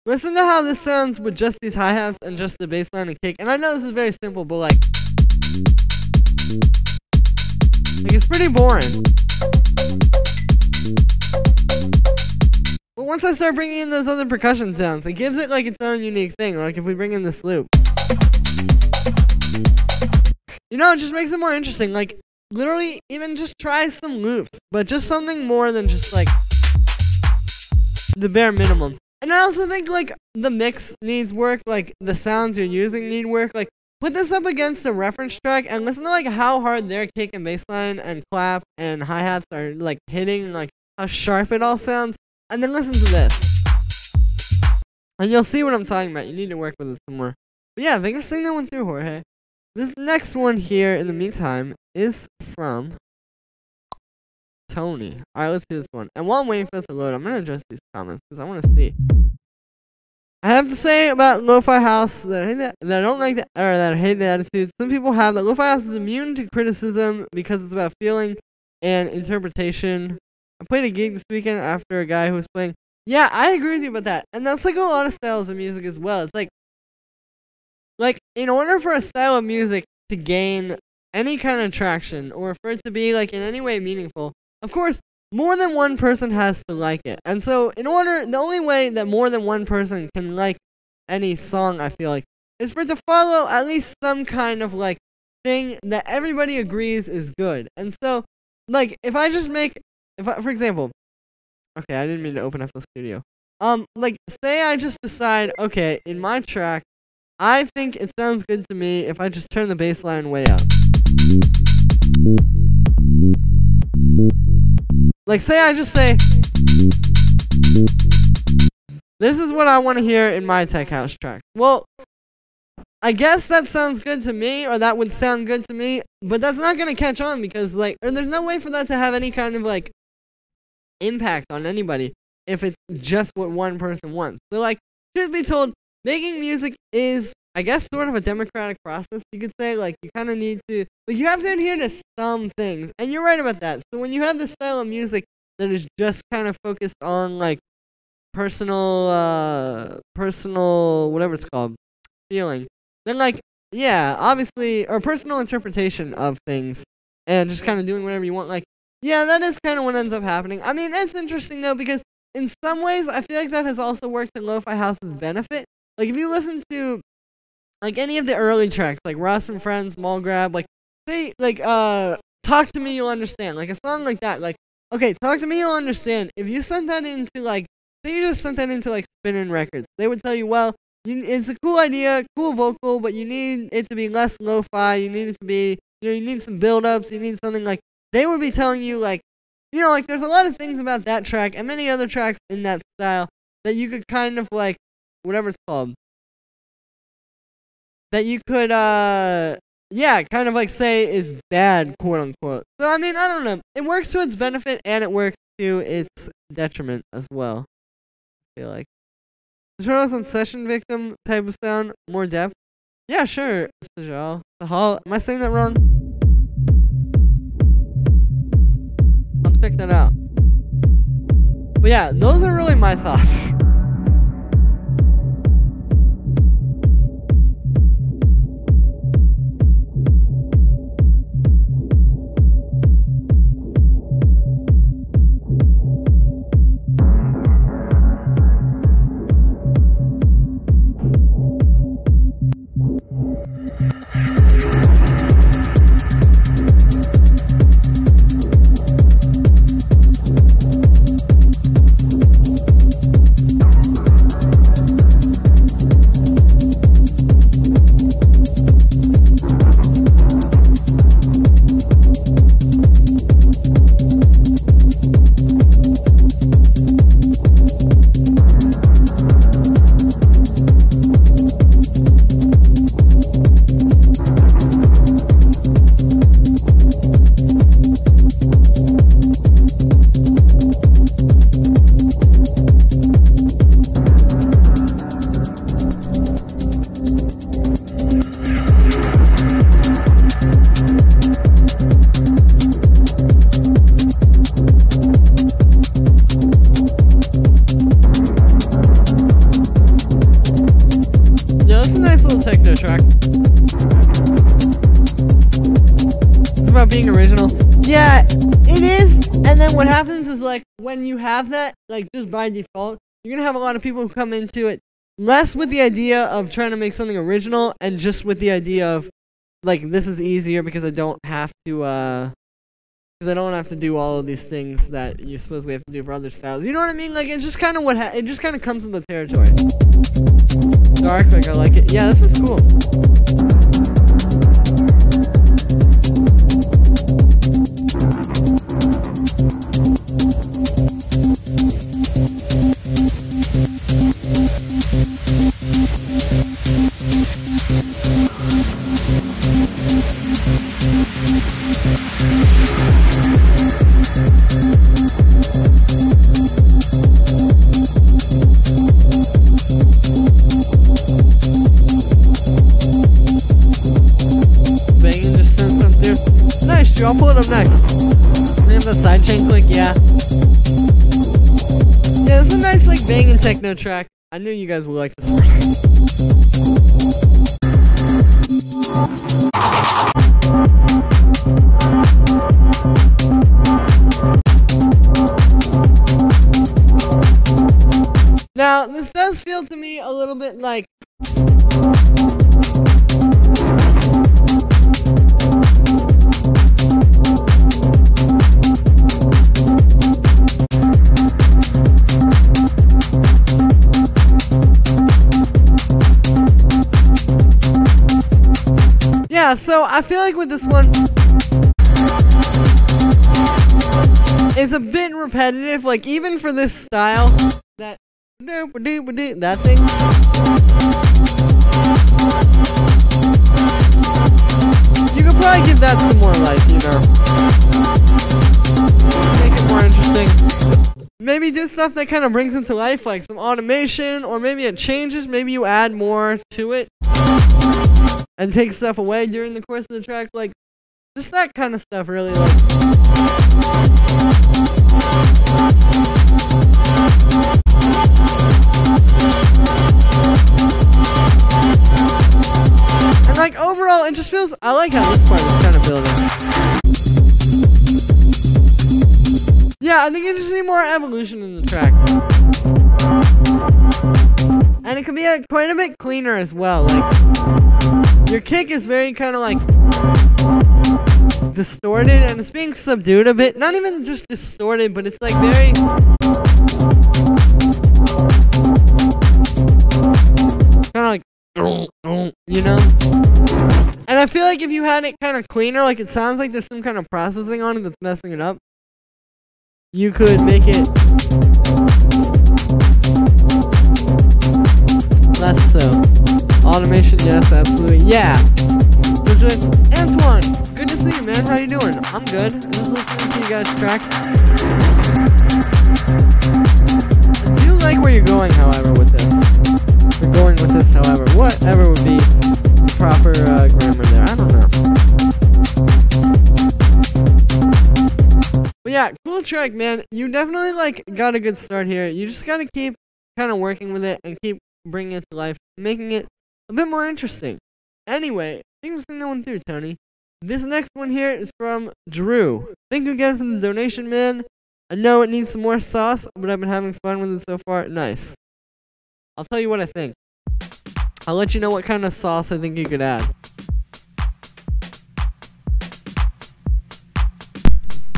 Speaker 1: Listen to how this sounds with just these hi-hats and just the bass line and kick. And I know this is very simple, but, like, it's pretty boring. But once I start bringing in those other percussion sounds, it gives it, like, its own unique thing. Like, if we bring in this loop. You know, it just makes it more interesting. Like, literally, even just try some loops. But just something more than just, like, the bare minimum. And I also think, like, the mix needs work. Like, the sounds you're using need work. Like, put this up against a reference track and listen to, like, how hard their kick and bass line and clap and hi-hats are, like, hitting. Like, how sharp it all sounds. And then listen to this. And you'll see what I'm talking about. You need to work with it some more. But yeah, thanks for seeing that one through, Jorge. This next one here, in the meantime, is from Tony. Alright, let's do this one. And while I'm waiting for this to load, I'm going to address these comments because I want to see. I have to say about lo-fi house that I hate that I don't like that, or that I hate the attitude. Some people have that lo-fi house is immune to criticism because it's about feeling and interpretation. I played a gig this weekend after a guy who was playing. Yeah, I agree with you about that. And that's like a lot of styles of music as well. It's like in order for a style of music to gain any kind of traction or for it to be like in any way meaningful, of course, more than one person has to like it. And so the only way that more than one person can like any song, I feel like, is for it to follow at least some kind of like thing that everybody agrees is good. And so, like, for example, okay, I didn't mean to open up the studio. Like, say I just decide, okay, in my track, I think it sounds good to me if I just turn the bass line way up. Like, say I just say, this is what I want to hear in my tech house track. Well, I guess that sounds good to me, or that would sound good to me, but that's not going to catch on because, like, or there's no way for that to have any kind of, like, impact on anybody if it's just what one person wants. So, like, truth be told, making music is, I guess, sort of a democratic process, you could say. Like, you kind of need to, like, you have to adhere to some things, and you're right about that. So when you have this style of music that is just kind of focused on, like, personal, whatever it's called, feeling, then, like, yeah, obviously, or personal interpretation of things, and just kind of doing whatever you want, like, yeah, that is kind of what ends up happening. I mean, it's interesting, though, because in some ways, I feel like that has also worked in Lo-Fi House's benefit. Like, if you listen to, like, any of the early tracks, like Ross and Friends, Mall Grab, like, say, like, Talk to Me, You'll Understand, like, a song like that, like, okay, Talk to Me, You'll Understand, if you sent that into, like, say you just sent that into, like, Spinnin' Records, they would tell you, well, it's a cool idea, cool vocal, but you need it to be less lo-fi, you need it to be, you need some build-ups, you need something, like, they would be telling you, like, like, there's a lot of things about that track, and many other tracks in that style, that you could kind of, like, whatever it's called, that you could, yeah, kind of like say is bad, quote unquote. So I mean, I don't know. It works to its benefit and it works to its detriment as well. I feel like. Tutorials on session victim type of sound, more depth. Yeah, sure. Sahal. Am I saying that wrong? I'll check that out. But yeah, those are really my thoughts. Being original. Yeah, it is. And then what happens is, like, when you have that, like, just by default, you're gonna have a lot of people who come into it less with the idea of trying to make something original and just with the idea of, like, this is easier because I don't have to, because I don't have to do all of these things that you supposedly have to do for other styles. You know what I mean? Like, it's just kind of it just kind of comes with the territory. Dark, like, I like it. Yeah, this is cool. I'll pull it up next. Name the sidechain click, yeah. Yeah, it's a nice, like, banging techno track. I knew you guys would like this one. Now, this does feel to me a little bit like... Yeah, so I feel like with this one, it's a bit repetitive, like even for this style, that thing. You could probably give that some more life, you know. Make it more interesting. Maybe do stuff that kind of brings it to life, like some automation, or maybe it changes, maybe you add more to it. And take stuff away during the course of the track, like, just that kind of stuff, really, like. And, like, overall, it just feels, I like how this part is kind of building. Yeah, I think you just need more evolution in the track. And it could be quite a bit cleaner as well, like. Your kick is very kind of like distorted and it's being subdued a bit. Not even just distorted, but it's like very... kind of like... you know? And I feel like if you had it kind of cleaner, like it sounds like there's some kind of processing on it that's messing it up, you could make it less so. Automation, yes, absolutely. Yeah. Antoine, good to see you, man. How you doing? I'm good. I'm just listening to you guys' tracks. I do like where you're going, however, with this. We're going with this, however. Whatever would be proper grammar there. I don't know. But yeah, cool track, man. You definitely like got a good start here. You just gotta keep kind of working with it and keep bringing it to life, making it a bit more interesting. Anyway, thanks for sending that one through, Tony. This next one here is from Drew. Thank you again for the donation, man. I know it needs some more sauce, but I've been having fun with it so far. Nice. I'll tell you what I think. I'll let you know what kind of sauce I think you could add.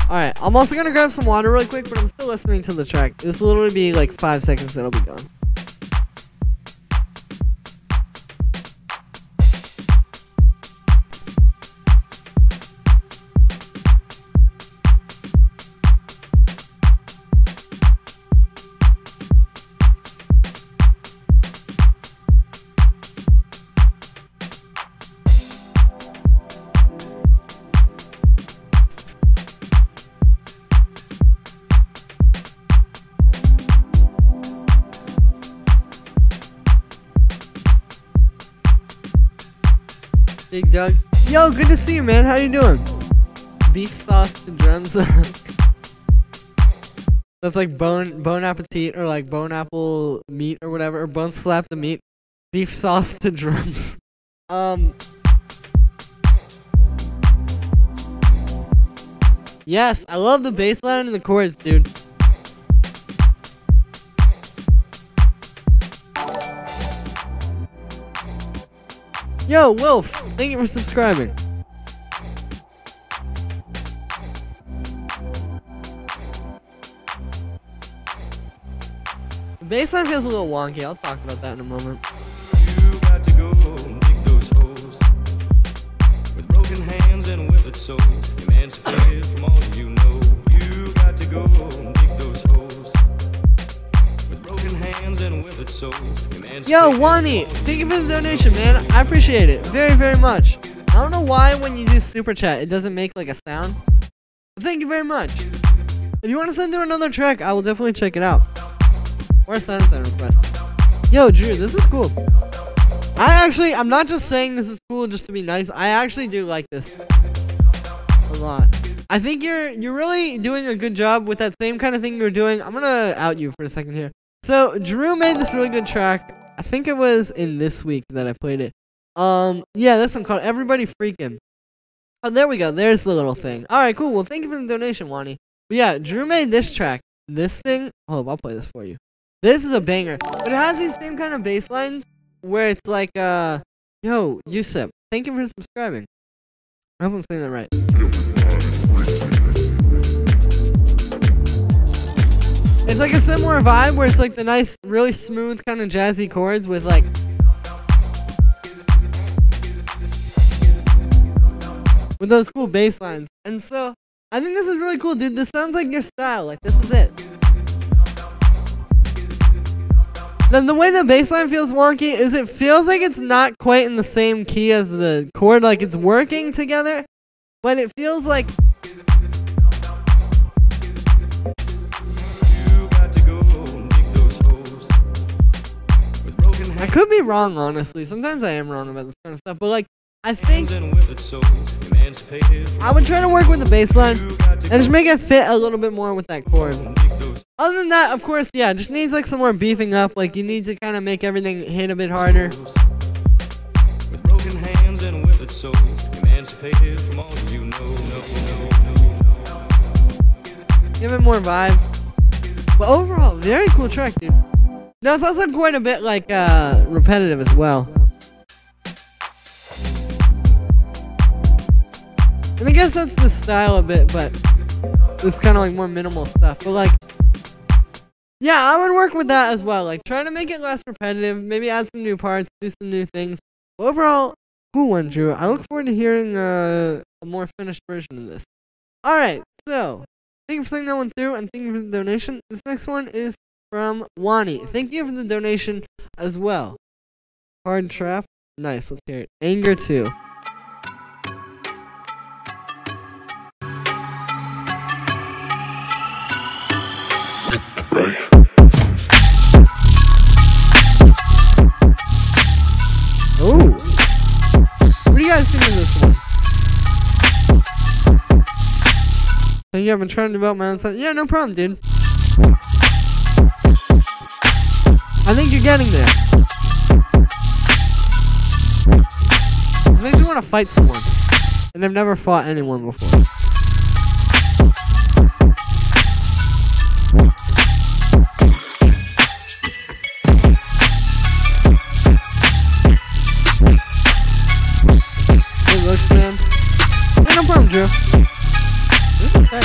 Speaker 1: Alright, I'm also gonna grab some water really quick, but I'm still listening to the track. This will literally be like 5 seconds, it'll be gone. Big Doug. Yo, good to see you, man. How you doing? Beef sauce to drums. That's like bone appetit, or like bone apple meat or whatever, or bone slap the meat. Beef sauce to drums. Yes, I love the bass line and the chords, dude. Yo, Wolf, thank you for subscribing. The bassline feels a little wonky. I'll talk about that in a moment.
Speaker 4: You got to go dig those holes with broken hands and withered souls, emancipated from all you know. You got to go dig those holes with broken hands and withered souls.
Speaker 1: Yo, Wani, thank you for the donation, man. I appreciate it very, very much. I don't know why when you do super chat it doesn't make like a sound. But thank you very much. If you want to send through another track, I will definitely check it out. Or a sound request. Yo, Drew, this is cool. I'm not just saying this is cool just to be nice. I actually do like this a lot. I think you're really doing a good job with that same kind of thing you were doing. I'm gonna out you for a second here. So Drew made this really good track. I think it was in this week that I played it. Yeah, this one called Everybody Freakin'. Oh, there we go. There's the little thing. Alright, cool. Well, thank you for the donation, Wani. But yeah, Drew made this track. This thing. Hold up, I'll play this for you. This is a banger. But it has these same kind of bass lines where it's like, yo, Yusuf, thank you for subscribing. I hope I'm saying that right. It's like a similar vibe where it's like the nice, really smooth kind of jazzy chords with like with those cool bass lines. And so I think this is really cool, dude. This sounds like your style. Like this is it. Then the way the bass line feels wonky is it feels like it's not quite in the same key as the chord. Like it's working together, but it feels like I could be wrong, honestly. Sometimes I am wrong about this kind of stuff, but like, I think I would try to work with the bass line and just make it fit a little bit more with that chord. Other than that, of course, yeah, just needs like some more beefing up. Like you need to kind of make everything hit a bit harder. With broken hands and withered souls, emancipated from all you know. Give it more vibe. But overall, very cool track, dude. No, it's also quite a bit like repetitive as well. And I guess that's the style a bit, but it's kind of like more minimal stuff. But like, yeah, I would work with that as well. Like, try to make it less repetitive. Maybe add some new parts, do some new things. Overall, cool one, Drew. I look forward to hearing a more finished version of this. Alright, so thank you for sending that one through, and thank you for the donation. This next one is from Wani. Thank you for the donation as well. Hard Trap. Nice, let's hear it. Anger 2. Thank you. I've been trying to develop my own site. Yeah, no problem, dude. I think you're getting there. This makes me want to fight someone. And I've never fought anyone before. Good looks, man. Yeah, no problem, Drew. This is tight.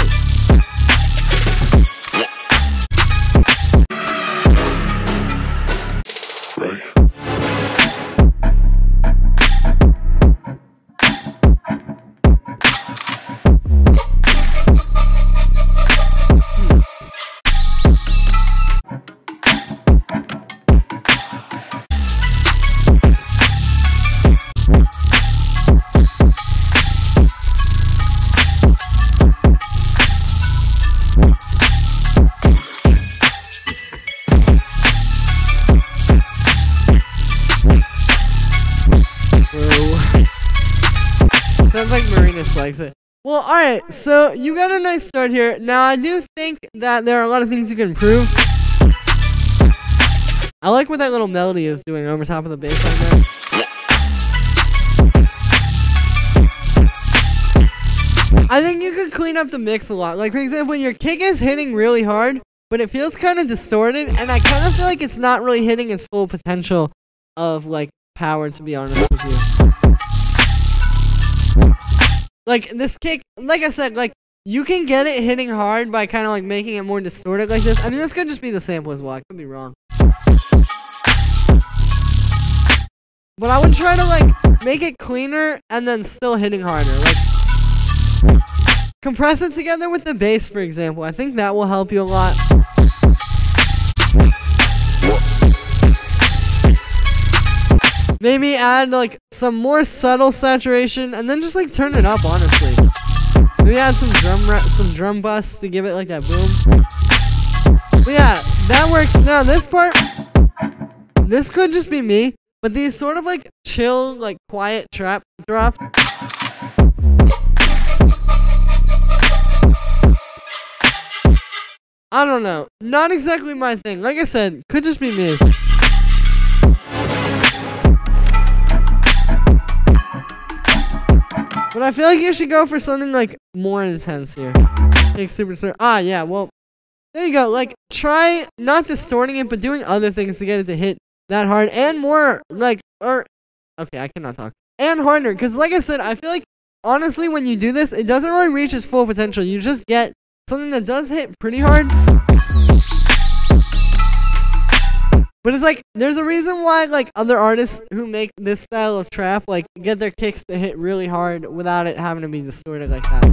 Speaker 1: Sounds like Marinus likes it. Well, alright, so you got a nice start here. Now, I do think that there are a lot of things you can improve. I like what that little melody is doing over top of the bass line there. I think you could clean up the mix a lot. Like, for example, your kick is hitting really hard, but it feels kind of distorted, and I kind of feel like it's not really hitting its full potential of, like, power, to be honest with you. Like, this kick, like I said, like, you can get it hitting hard by kind of, like, making it more distorted like this. I mean, this could just be the sample as well. I could be wrong. But I would try to, like, make it cleaner and then still hitting harder. Like, compress it together with the bass, for example. I think that will help you a lot. Maybe add, like, some more subtle saturation, and then just, like, turn it up, honestly. Maybe add some drum busts to give it, like, that boom. But yeah, that works. Now, this part, this could just be me, but these sort of, like, chill, like, quiet trap drop. I don't know. Not exactly my thing. Like I said, could just be me. But I feel like you should go for something, like, more intense here. Take super stir. Ah, yeah, well, there you go. Like, try not distorting it, but doing other things to get it to hit that hard and more, like, okay, I cannot talk. And harder, because like I said, I feel like, honestly, when you do this, it doesn't really reach its full potential. You just get something that does hit pretty hard. But it's like, there's a reason why, like, other artists who make this style of trap, like, get their kicks to hit really hard without it having to be distorted like that.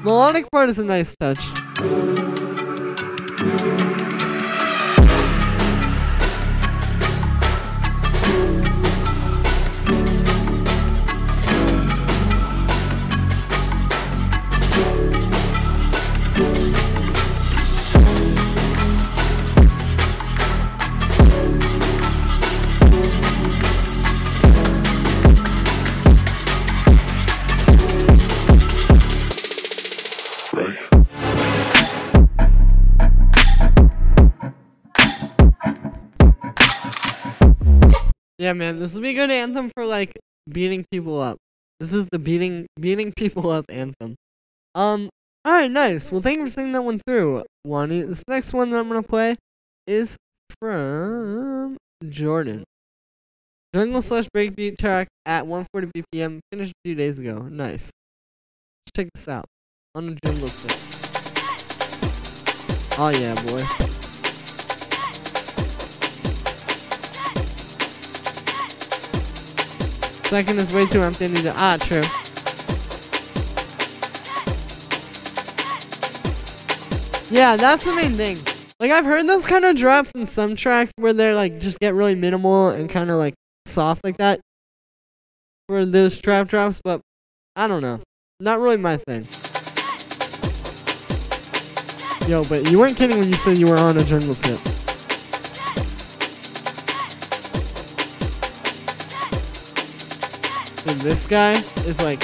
Speaker 1: Melodic part is a nice touch. Yeah, man, this will be a good anthem for, like, beating people up. This is the beating people up anthem. Alright, nice. Well, thank you for singing that one through, Wani. This next one that I'm gonna play is from Jordan. Jungle / breakbeat track at 140 BPM, finished a few days ago. Nice. Let's check this out on the jungle set. Oh yeah, boy. Second is way too empty. True. Yeah, that's the main thing. Like, I've heard those kind of drops in some tracks where they're, like, just get really minimal and kind of, like, soft like that for those trap drops, but I don't know. not really my thing. Yo, but you weren't kidding when you said you were on a jungle tip. Dude, this guy is like,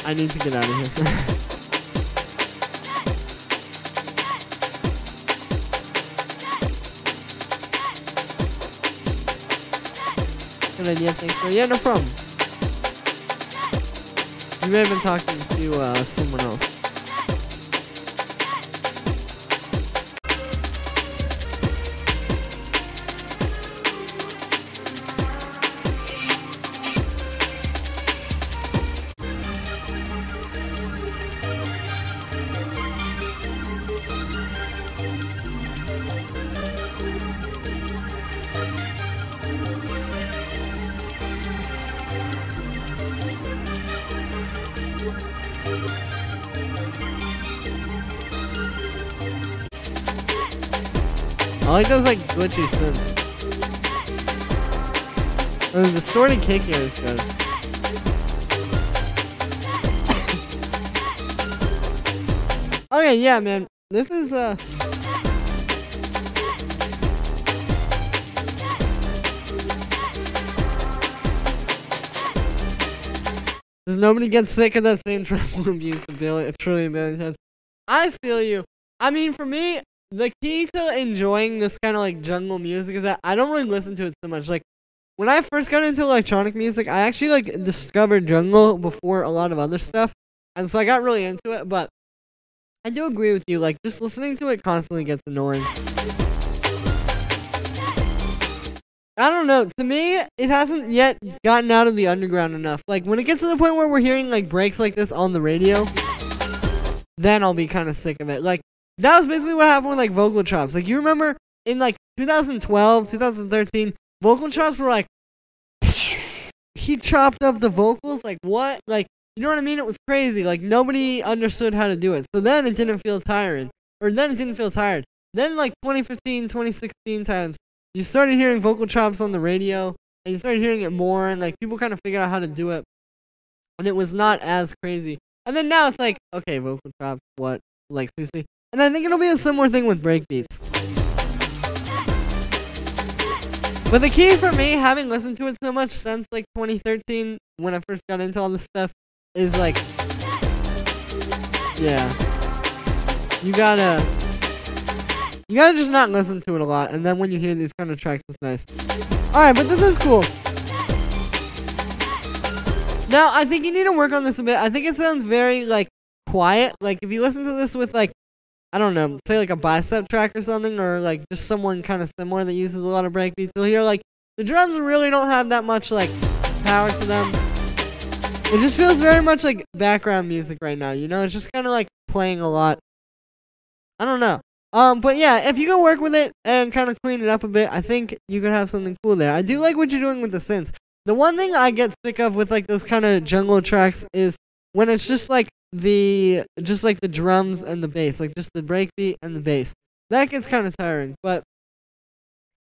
Speaker 1: I need to get out of here. Good idea, thanks for, yeah, no problem. You may have been talking to someone else. I like those like glitchy synths. Oh, the distorted kick here is good. Okay, yeah, man. This is Does nobody get sick of that same treble abuse a trillion billion times? I feel you. I mean, for me, the key to enjoying this kind of like jungle music is that I don't really listen to it so much. Like, when I first got into electronic music, I actually like discovered jungle before a lot of other stuff. And so I got really into it, but I do agree with you, like, just listening to it constantly gets annoying. I don't know, to me, it hasn't yet gotten out of the underground enough. Like, when it gets to the point where we're hearing, like, breaks like this on the radio, then I'll be kind of sick of it. Like, that was basically what happened with, like, vocal chops. Like, you remember in, like, 2012, 2013, vocal chops were, like, he chopped up the vocals, like, what? Like, you know what I mean? It was crazy. Like, nobody understood how to do it. So then it didn't feel tiring. Or then it didn't feel tired. Then, like, 2015, 2016 times, you started hearing vocal chops on the radio, and you started hearing it more, and, like, people kind of figured out how to do it. And it was not as crazy. And then now it's like, okay, vocal chops, what? Like, seriously? And I think it'll be a similar thing with breakbeats. But the key for me, having listened to it so much since, like, 2013, when I first got into all this stuff, is, like, yeah. You gotta just not listen to it a lot, and then when you hear these kind of tracks, it's nice. Alright, but this is cool. Now, I think you need to work on this a bit. I think it sounds very, like, quiet. Like, if you listen to this with, like, I don't know, say, like, a bicep track or something, or, like, just someone kind of similar that uses a lot of breakbeats, you'll hear, like, the drums really don't have that much, like, power to them. It just feels very much like background music right now, you know? It's just kind of, like, playing a lot. I don't know. But yeah, if you can work with it and kind of clean it up a bit, I think you could have something cool there. I do like what you're doing with the synths. The one thing I get sick of with, like, those kind of jungle tracks is when it's just like the drums and the bass, like just the breakbeat and the bass. That gets kind of tiring, but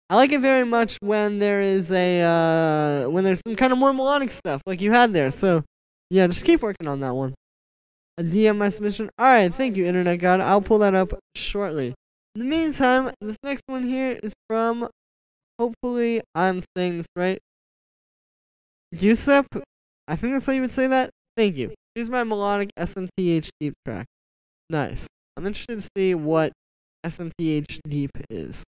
Speaker 1: I like it very much when there is when there's some kind of more melodic stuff like you had there. So yeah, just keep working on that one. A DM my submission. Alright, thank you, Internet God. I'll pull that up shortly. In the meantime, this next one here is from, hopefully I'm saying this right, Yusuf. I think that's how you would say that. Thank you. Here's my melodic SMTH deep track. Nice. I'm interested to see what SMTH deep is.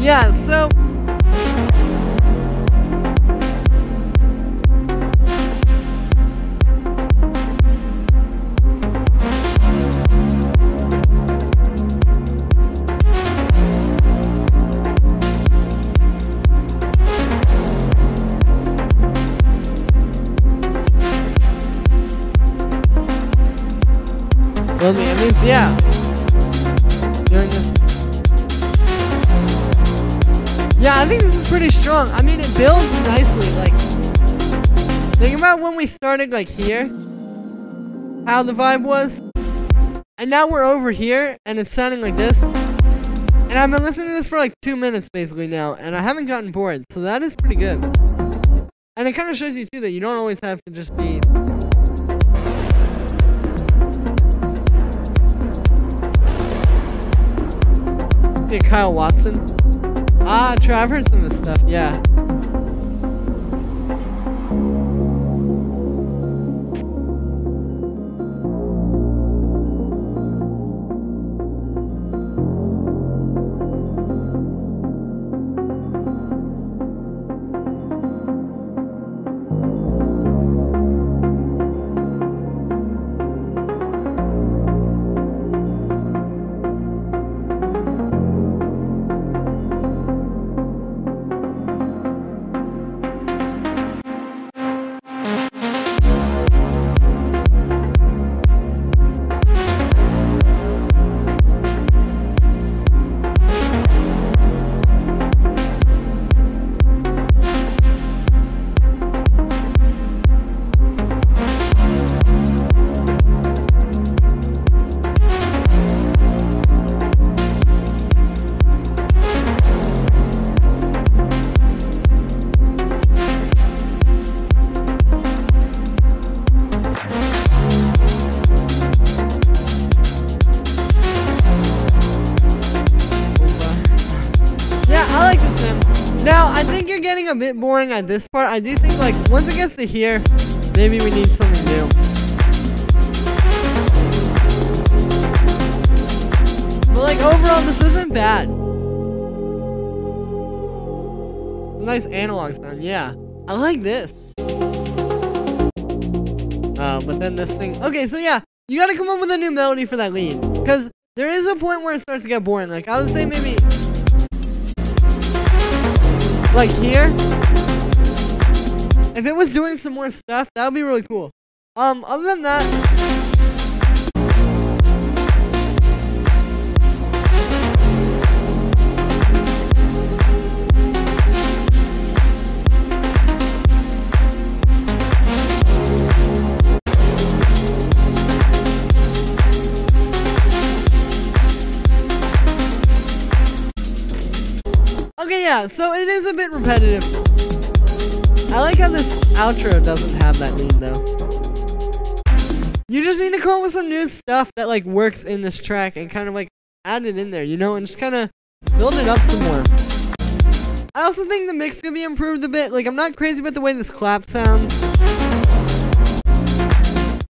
Speaker 1: Yeah, so well, it means, yeah. During this. Yeah, I think this is pretty strong. I mean, it builds nicely. Like, think about when we started, like, here. How the vibe was. And now we're over here, and it's sounding like this. And I've been listening to this for, like, 2 minutes, basically, now. And I haven't gotten bored. So that is pretty good. And it kind of shows you, too, that you don't always have to just be... Kyle Watson. Ah, true, I've heard some of his stuff, yeah. Now, I think you're getting a bit boring at this part. I do think, like, once it gets to here, maybe we need something new. But, like, overall, this isn't bad. Nice analog sound, yeah. I like this. But then this thing... Okay, so yeah, you gotta come up with a new melody for that lead. Because there is a point where it starts to get boring. Like, I would say maybe... like here, if it was doing some more stuff, that would be really cool. Other than that, okay, yeah, so it is a bit repetitive. I like how this outro doesn't have that lead, though. You just need to come up with some new stuff that, like, works in this track and kind of, like, add it in there, you know, and just kind of build it up some more. I also think the mix could be improved a bit. Like, I'm not crazy about the way this clap sounds.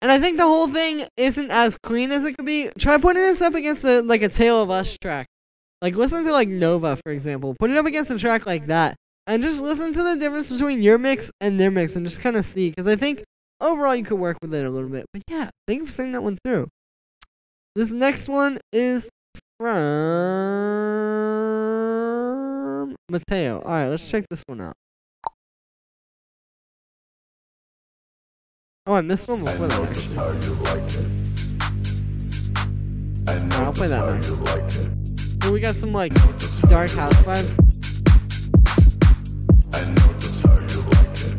Speaker 1: And I think the whole thing isn't as clean as it could be. Try putting this up against, like, a Tale of Us track. Like, listen to, like, Nova, for example. Put it up against a track like that. And just listen to the difference between your mix and their mix. And just kind of see. Because I think, overall, you could work with it a little bit. But yeah, thank you for sending that one through. This next one is from Mateo. Alright, let's check this one out. Oh, I missed one before that, actually. Alright, I'll play that now. So we got some, like, dark house vibes.
Speaker 5: I know just how you like it.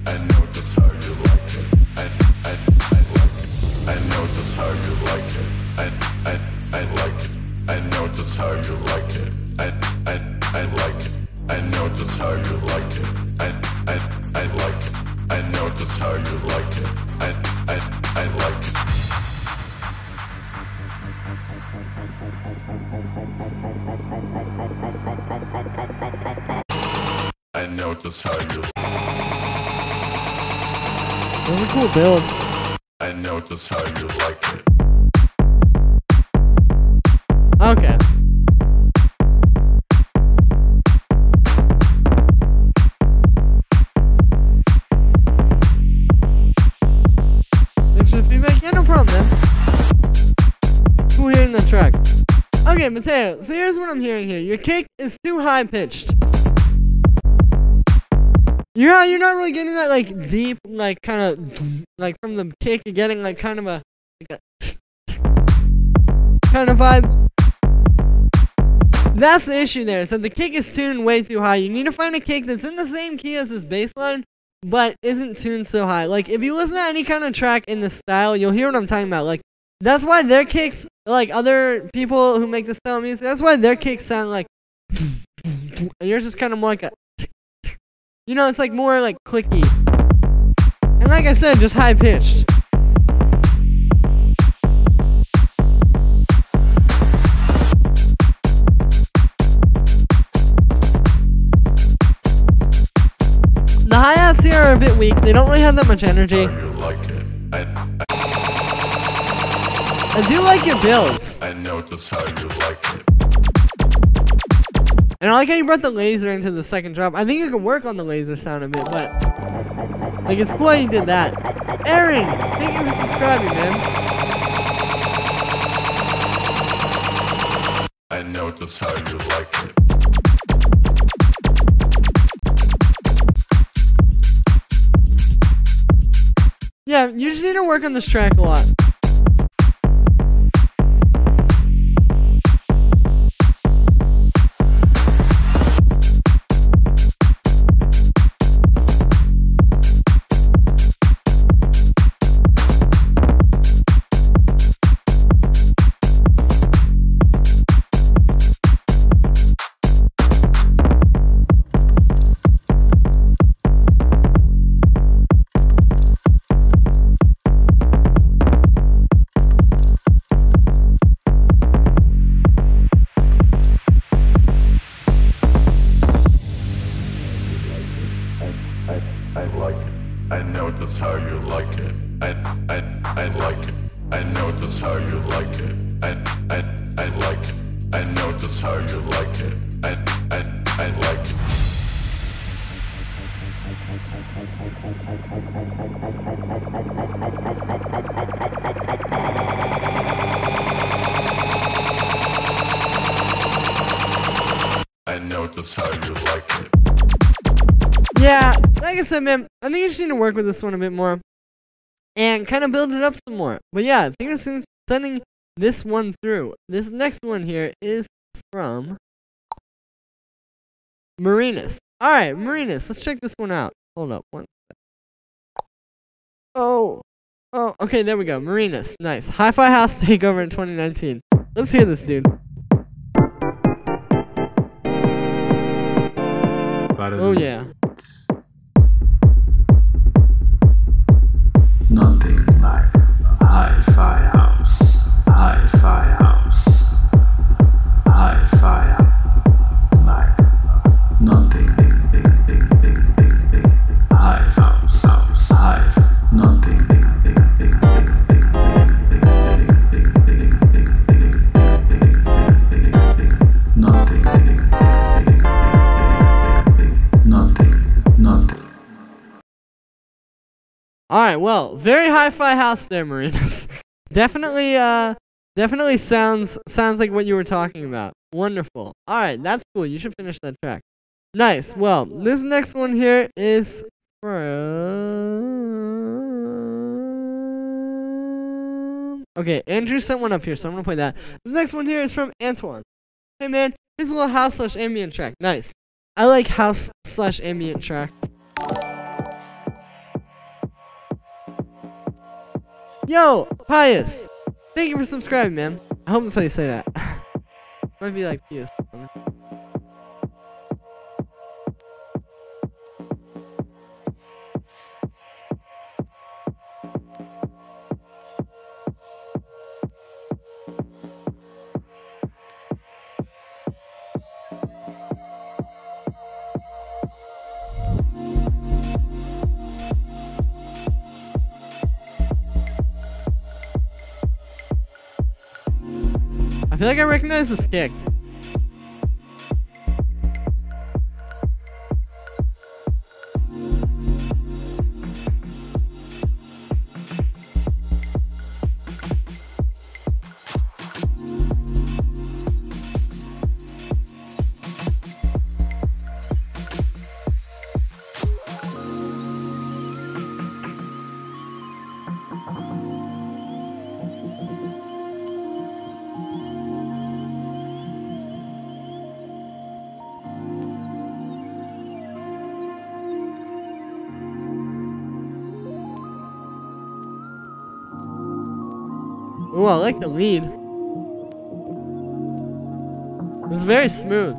Speaker 5: I know just how you like it. I like it. I know just how you like it. I like it. I know just how you like it. I like it. I know just how you like it. I like it. I know just how you like it. I like it. I know just how you.
Speaker 1: That's a cool build.
Speaker 5: I know just how you like it.
Speaker 1: Okay. Okay, Mateo, so here's what I'm hearing here. Your kick is too high-pitched. You're not really getting that, like, deep, like, kind of, like, from the kick, you're getting, like, kind of a kind of vibe. That's the issue there, so the kick is tuned way too high. You need to find a kick that's in the same key as this bass line, but isn't tuned so high. Like, if you listen to any kind of track in this style, you'll hear what I'm talking about. Like, that's why their kicks, like, other people who make this style of music, that's why their kicks sound like, and yours is kind of more like a, you know, it's like more like clicky. And like I said, just high pitched. The hi-hats here are a bit weak. They don't really have that much energy. I do like your builds.
Speaker 5: I know just how you like it.
Speaker 1: And I like how you brought the laser into the second drop. I think you can work on the laser sound a bit, but like it's cool how you did that. Aaron, thank you for subscribing, man.
Speaker 5: I know just how you like it.
Speaker 1: Yeah, you just need to work on this track a lot.
Speaker 5: I like it. I know just how you like it. I like it. I know just how you like it. I like it. I know just how you like it. I like it. I know just how you like it.
Speaker 1: Yeah, like I said, man, I think you just need to work with this one a bit more and kind of build it up some more. But yeah, I think I'm sending this one through. This next one here is from Marinus. Alright, Marinus, let's check this one out. Hold up, one second. Oh, okay, there we go. Marinus, nice. Hi-Fi House Takeover in 2019. Let's hear this, dude. Oh, yeah.
Speaker 6: Nothing like hi-fi house, hi-fi house, hi-fi house, like nothing, hi-fi house, hi, nothing, nothing.
Speaker 1: Alright, well, very hi-fi house there, Marinas. Definitely sounds like what you were talking about. Wonderful. Alright, that's cool. You should finish that track. Nice. Well, this next one here is from... Okay, Andrew sent one up here, so I'm gonna play that. This next one here is from Antoine. Hey man, here's a little house/ambient track. Nice. I like house/ambient tracks. Yo, Pius! Thank you for subscribing, man. I hope that's how you say that. Might be like Pius. I feel like I recognize this kick. Ooh, I like the lead. It's very smooth.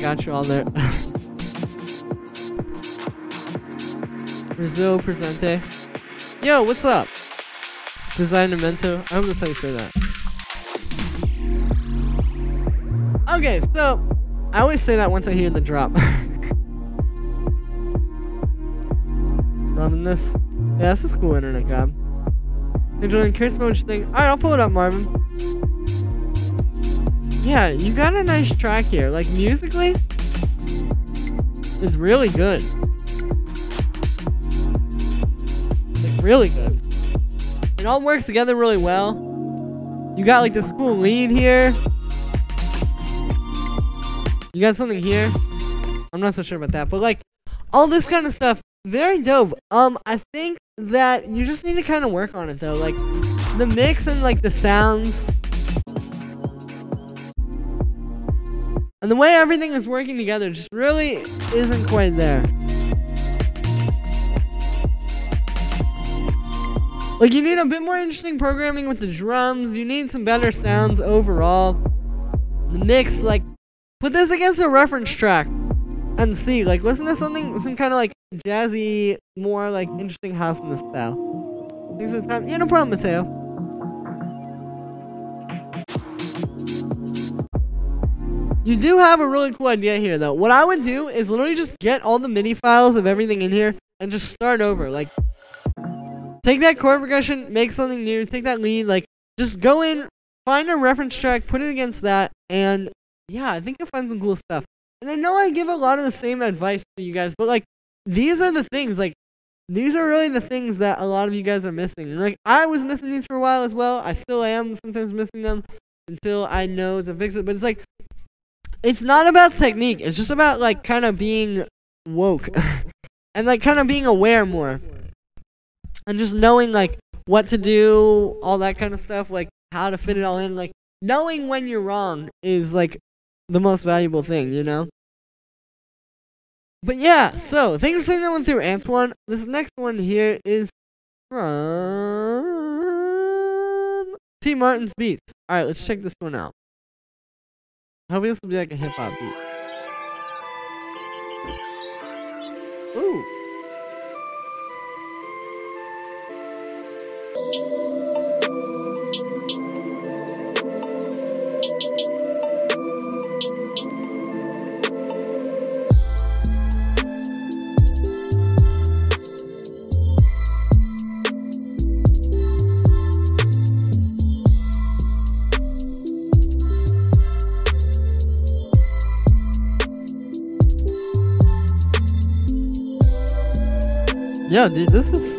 Speaker 1: Got you all there. Brazil Presente. Yo, what's up? Designamento. I hope that's how you say that. Okay, so I always say that once I hear the drop. Loving this. Yeah, this is cool internet god. Hey Julian, curious about what you think. Alright, I'll pull it up, Marvin. Yeah, you got a nice track here. Like, musically, it's really good. Like, really good. It all works together really well. You got, like, this cool lead here. You got something here. I'm not so sure about that. But, like, all this kind of stuff, very dope. I think that you just need to kind of work on it, though. Like, the mix and, like, the sounds... and the way everything is working together just really isn't quite there. Like, you need a bit more interesting programming with the drums. You need some better sounds overall. The mix, like, put this against a reference track and see. Like, listen to something, some kind of, like, jazzy, more, like, interesting house in this style. Thanks for the time. Yeah, no problem, Mateo. You do have a really cool idea here, though. What I would do is literally just get all the MIDI files of everything in here and just start over. Like, take that chord progression, make something new, take that lead, like, just go in, find a reference track, put it against that, and yeah, I think you'll find some cool stuff. And I know I give a lot of the same advice to you guys, but, like, these are the things, like, these are really the things that a lot of you guys are missing. And, like, I was missing these for a while as well. I still am sometimes missing them until I know to fix it, but it's like, it's not about technique. It's just about, like, kind of being woke. And, like, kind of being aware more. And just knowing, like, what to do, all that kind of stuff. Like, how to fit it all in. Like, knowing when you're wrong is, like, the most valuable thing, you know? But, yeah, so, thanks for sending that one through, Antoine. This next one here is from T. Martin's Beats. Alright, let's check this one out. Hopefully this will be like a hip-hop beat. Ooh. Yeah, dude, this is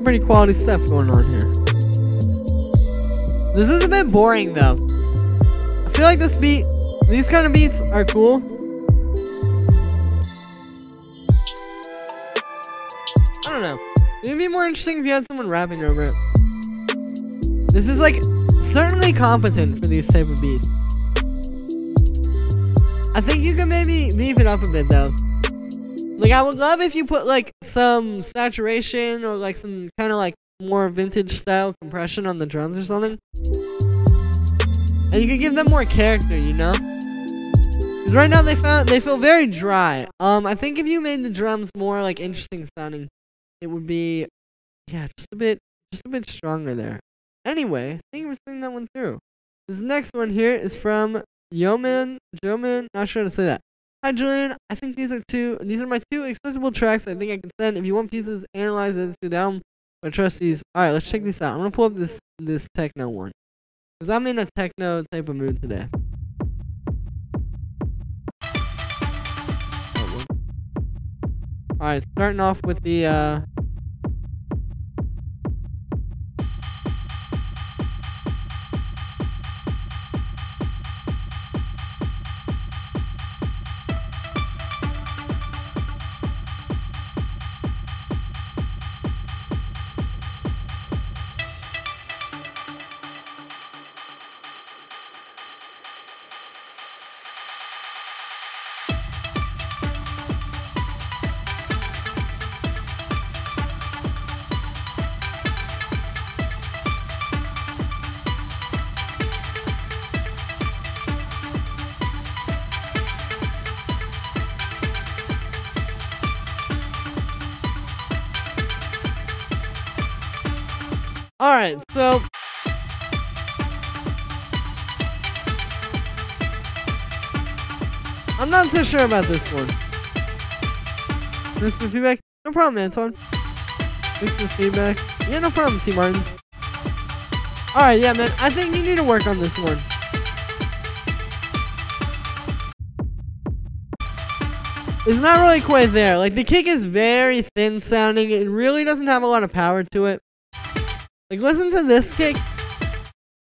Speaker 1: pretty quality stuff going on here. This is a bit boring, though. I feel like this beat, these kind of beats are cool. I don't know. It'd be more interesting if you had someone rapping over it. This is, like, certainly competent for these type of beats. I think you can maybe beef it up a bit, though. Like, I would love if you put, like, some saturation or, like, some kind of, like, more vintage style compression on the drums or something. And you could give them more character, you know? Because right now they feel very dry. I think if you made the drums more, like, interesting sounding, it would be, yeah, just a bit stronger there. Anyway, thank you for sending that one through. This next one here is from Joman, not sure how to say that. Hi Julian, I think these are my two accessible tracks I think I can send. If you want pieces, analyze it to the album. I trust these. Alright, let's check this out. I'm gonna pull up this techno one. Because I'm in a techno type of mood today. Alright, starting off with the Alright, so I'm not too sure about this one. Thanks for feedback. No problem, Anton. Thanks for feedback. Yeah, no problem, T. Martins. Alright, yeah, man. I think you need to work on this one. It's not really quite there. Like, the kick is very thin sounding. It really doesn't have a lot of power to it. Like, listen to this kick.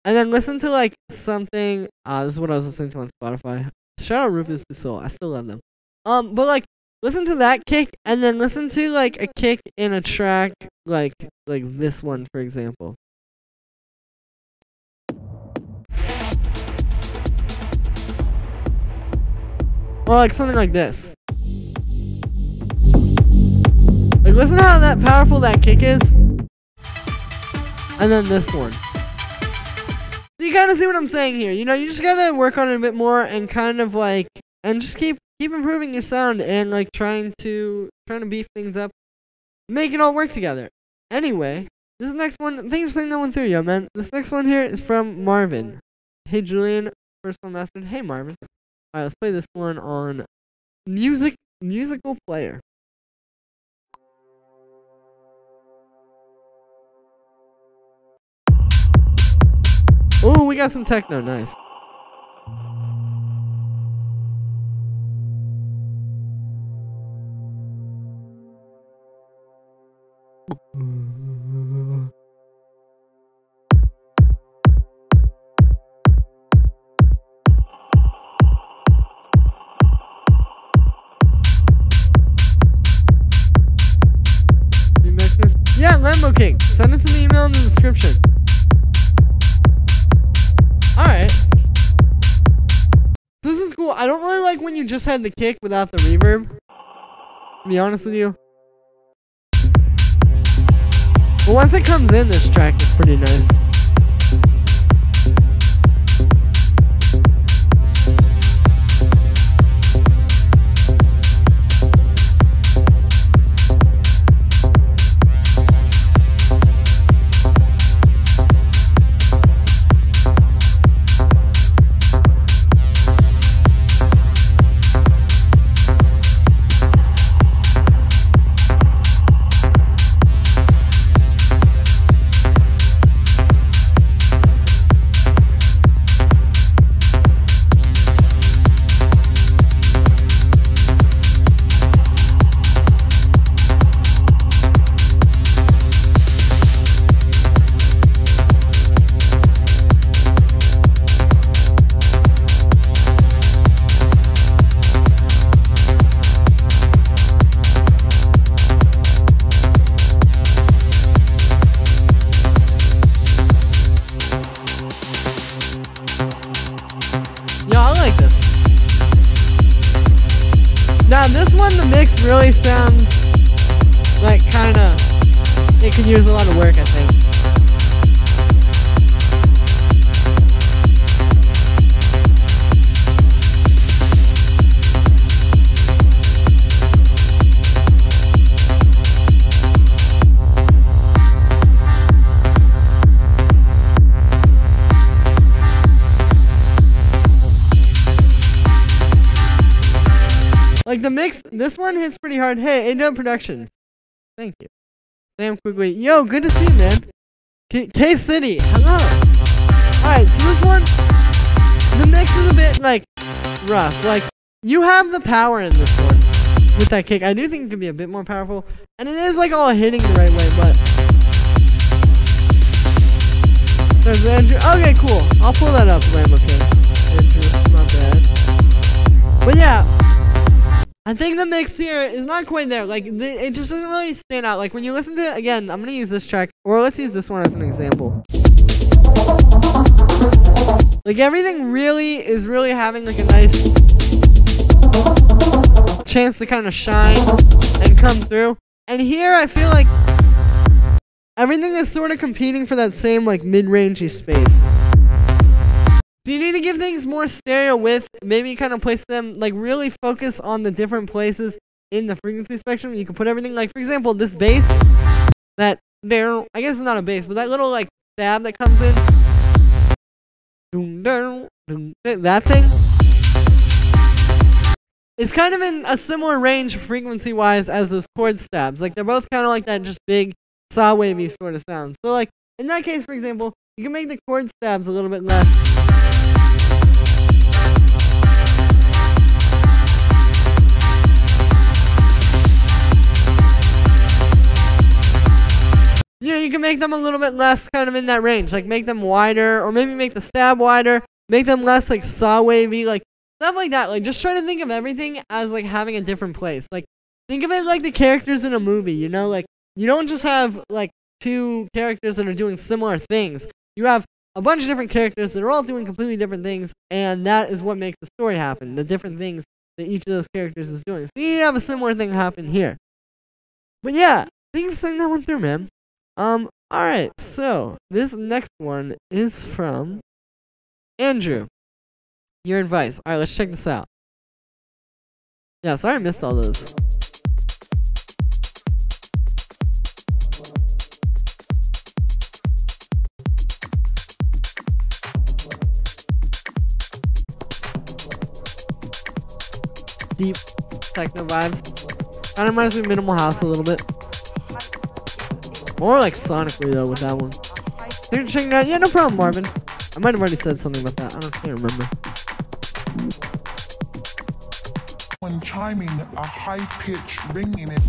Speaker 1: And then listen to, like, something. This is what I was listening to on Spotify. Shout out Rufus Du Sol. I still love them. But, like, listen to that kick. And then listen to, like, a kick in a track. Like this one, for example. Or, like, something like this. Like, listen to how that powerful that kick is. And then this one. So you kind of see what I'm saying here. You know, you just gotta work on it a bit more and kind of like, and just keep improving your sound and like trying to beef things up, make it all work together. Anyway, this next one, thank you for saying that one through, yo man. This next one here is from Marvin. Hey Julian, first one mastered. Hey Marvin. All right, let's play this one on musical player. Oh, we got some techno, nice. Yeah, Lambo King. Send us an email in the description. Alright. This is cool. I don't really like when you just had the kick without the reverb. To be honest with you. But once it comes in, this track is pretty nice. Now this one, the mix really sounds like kinda, it could use a lot of work, I think. Like the mix, this one hits pretty hard. Hey, A-Dub Productions. Thank you. Sam quickly. Yo, good to see you, man. K-City. Hello. Alright, so this one, the mix is a bit, like, rough. Like, you have the power in this one with that kick. I do think it could be a bit more powerful. And it is, like, all hitting the right way, but... There's Andrew. Okay, cool. I'll pull that up, Lambo King. Andrew, not bad. But yeah. I think the mix here is not quite there. Like, it just doesn't really stand out. Like, when you listen to it, again, I'm going to use this track. Or let's use this one as an example. Like, everything really is really having, like, a nice chance to kind of shine and come through. And here, I feel like everything is sort of competing for that same, like, mid-rangey space. So you need to give things more stereo width, maybe kind of place them, like really focus on the different places in the frequency spectrum. You can put everything, like for example, this bass, that down. I guess it's not a bass, but that little like stab that comes in. Doom, down, doom, that thing. It's kind of in a similar range frequency-wise as those chord stabs. Like, they're both kind of like that just big, saw-wavy sort of sound. So, like, in that case, for example, you can make the chord stabs a little bit less. You know, you can make them a little bit less kind of in that range. Like, make them wider, or maybe make the stab wider. Make them less, like, saw-wavy, like, stuff like that. Like, just try to think of everything as, like, having a different place. Like, think of it like the characters in a movie, you know? Like, you don't just have, like, two characters that are doing similar things. You have a bunch of different characters that are all doing completely different things, and that is what makes the story happen. The different things that each of those characters is doing. So you need to have a similar thing happen here. But yeah, thank you for saying that one through, man. Alright, so, this next one is from Andrew. Your advice. Alright, let's check this out. Yeah, sorry I missed all those. Deep techno vibes. Kind of reminds me of Minimal House a little bit. More like sonically though with that one. You're checking out? Yeah, no problem, Marvin. I might have already said something about that. I can't remember.
Speaker 3: When chiming, a high-pitched ringing it.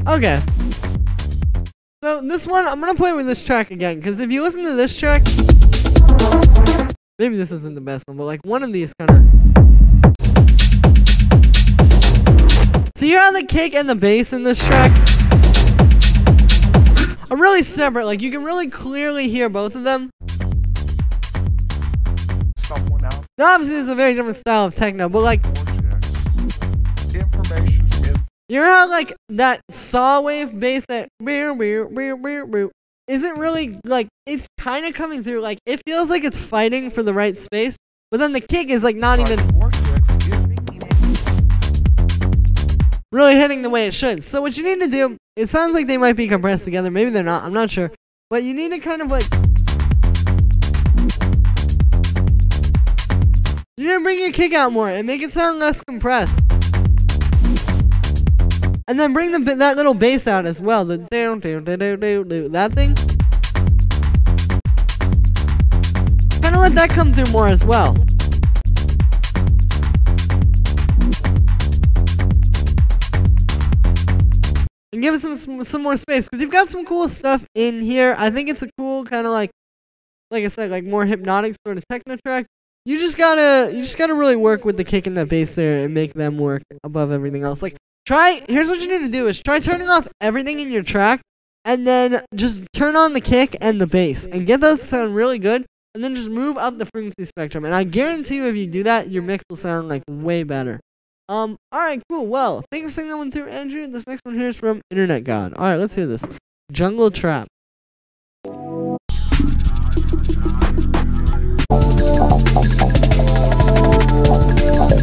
Speaker 1: Okay. So this one, I'm gonna play with this track again, because if you listen to this track, maybe this isn't the best one, but like one of these kind of. So you have the kick and the bass in this track are really separate. Like you can really clearly hear both of them.
Speaker 3: Someone out.
Speaker 1: Now obviously this is a very different style of techno, but like
Speaker 3: Information is
Speaker 1: you know how like that saw wave bass that isn't really like it's kind of coming through. Like it feels like it's fighting for the right space, but then the kick is like not even really hitting the way it should. So what you need to do, it sounds like they might be compressed together. Maybe they're not. I'm not sure. But you need to kind of like you need to bring your kick out more and make it sound less compressed. And then bring that little bass out as well. The that thing. Kind of let that come through more as well. And give it some more space, because you've got some cool stuff in here. I think it's a cool kind of like I said, like more hypnotic sort of techno track. You just gotta really work with the kick and the bass there and make them work above everything else. Like. Here's what you need to do is try turning off everything in your track and then just turn on the kick and the bass and get those to sound really good and then just move up the frequency spectrum. And I guarantee you if you do that, your mix will sound like way better. Alright, cool. Well, thank you for saying that one through, Andrew. This next one here is from Internet God. Alright, let's hear this. Jungle Trap.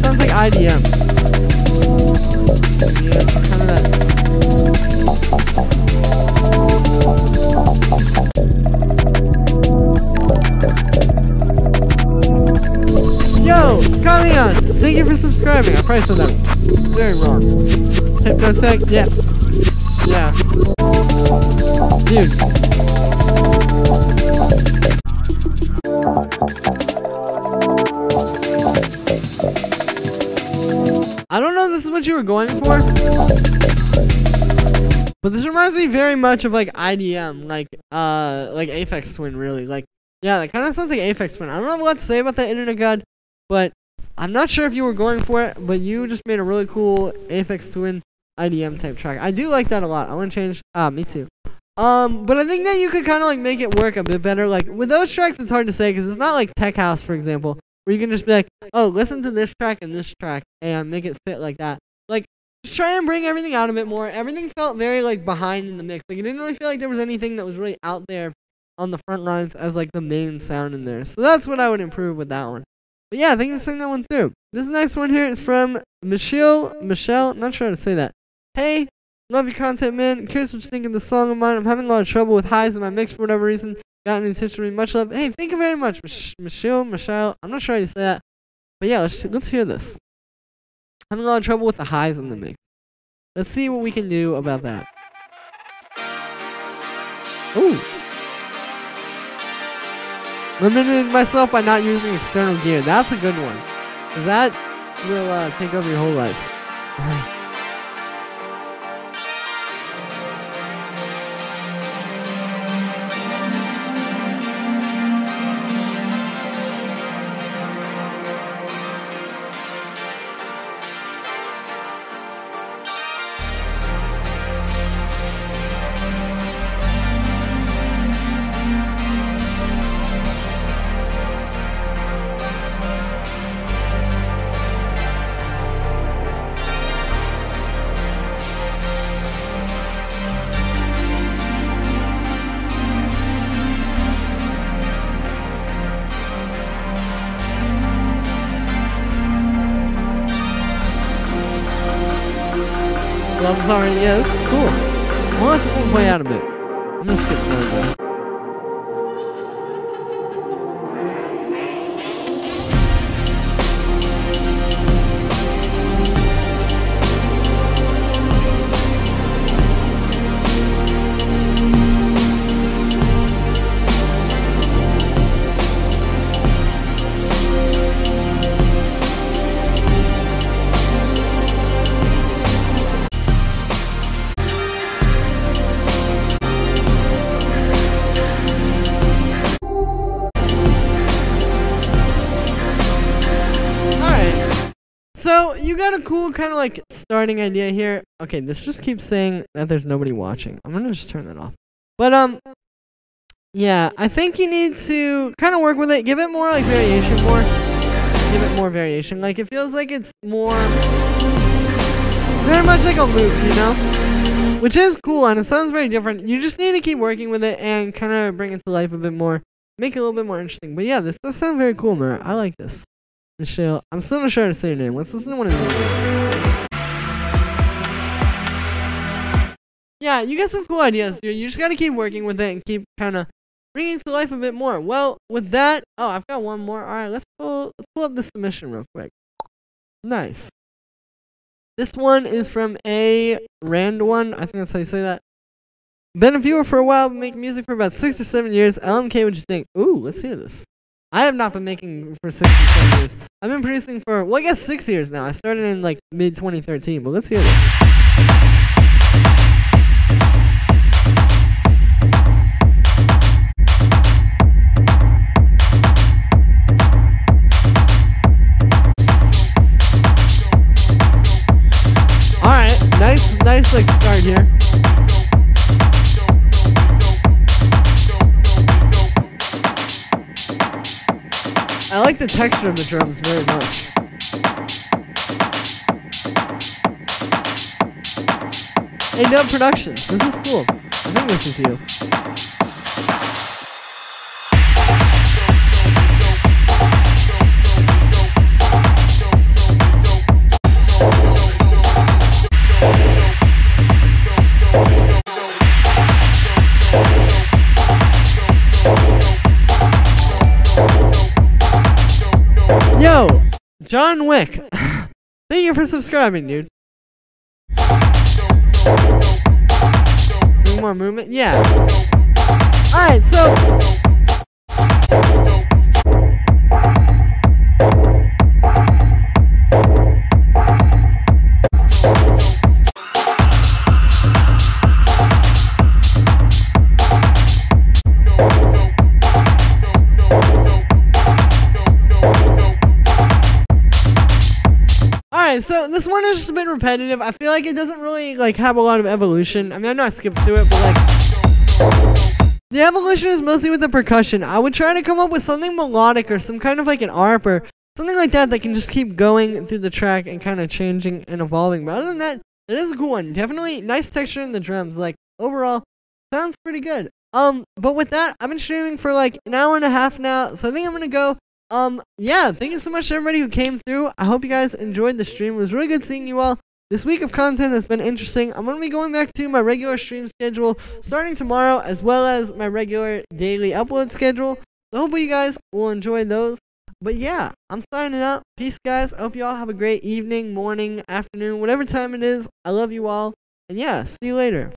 Speaker 1: Sounds like IDM. Yeah, kind of that. Yo, Kalian, thank you for subscribing. I probably said that very wrong. Hypnotech, yeah. Yeah. Dude. I don't know if this is what you were going for, but this reminds me very much of like IDM, like Aphex Twin, really. Like, yeah, that kind of sounds like Aphex Twin. I don't have a lot to say about that, Internet God, but I'm not sure if you were going for it, but you just made a really cool Aphex Twin IDM type track. I do like that a lot. I want to change. Me too. But I think that you could kind of like make it work a bit better. Like with those tracks, it's hard to say because it's not like Tech House, for example, where you can just be like, oh, listen to this track and this track and make it fit like that. Like, just try and bring everything out a bit more. Everything felt very like behind in the mix. Like it didn't really feel like there was anything that was really out there on the front lines as like the main sound in there. So that's what I would improve with that one. But yeah, thank you for saying that one through. This next one here is from Michelle, not sure how to say that. Hey, love your content, man. Curious what you think of the song of mine. I'm having a lot of trouble with highs in my mix for whatever reason. Got any tips for me? Much love. Hey, thank you very much, Michelle. I'm not sure how you say that. But yeah, let's hear this. Having a lot of trouble with the highs in the mix. Let's see what we can do about that. Ooh. Limited myself by not using external gear. That's a good one. Because that will take over your whole life. Love's already, yeah, this is cool. Well, let's play out a bit. I'm gonna skip forward though. So, you got a cool kind of like starting idea here. Okay, this just keeps saying that there's nobody watching. I'm gonna just turn that off. But, yeah, I think you need to kind of work with it. Give it more like variation, give it more variation. Like, it feels like it's more, very much like a loop, you know? Which is cool, and it sounds very different. You just need to keep working with it and kind of bring it to life a bit more. Make it a little bit more interesting. But yeah, this does sound very cool, Mira. I like this. Michelle, I'm still not sure how to say your name. Let's listen to one of these. Yeah, you got some cool ideas, dude. You just gotta keep working with it and keep kind of bringing it to life a bit more. Well, with that, oh, I've got one more. All right, let's pull up the submission real quick. Nice. This one is from a Rand one. I think that's how you say that. Been a viewer for a while, been making music for about 6 or 7 years. LMK, what'd you think? Ooh, let's hear this. I have not been making for 6 or 7 years. I've been producing for, well, I guess 6 years now. I started in like mid-2013, but let's hear this. Alright, nice like start here. I like the texture of the drums very much. Hey, Dub Productions, this is cool. I think this is you. Yo, John Wick. Thank you for subscribing, dude. Any more movement? Yeah. Alright, so so this one is just a bit repetitive. I feel like it doesn't really like have a lot of evolution. I mean, I know I skipped through it, but like the evolution is mostly with the percussion. I would try to come up with something melodic or some kind of like an ARP or something like that that can just keep going through the track and kind of changing and evolving. But other than that, it is a cool one. Definitely nice texture in the drums. Like overall, sounds pretty good. But with that, I've been streaming for like an hour and a half now, so I think I'm gonna go. Yeah, thank you so much to everybody who came through. I hope you guys enjoyed the stream. It was really good seeing you all. This week of content has been interesting. I'm gonna be going back to my regular stream schedule starting tomorrow, as well as my regular daily upload schedule. So hopefully you guys will enjoy those. But yeah, I'm signing out. Peace, guys. I hope you all have a great evening, morning, afternoon, whatever time it is. I love you all. And yeah, see you later.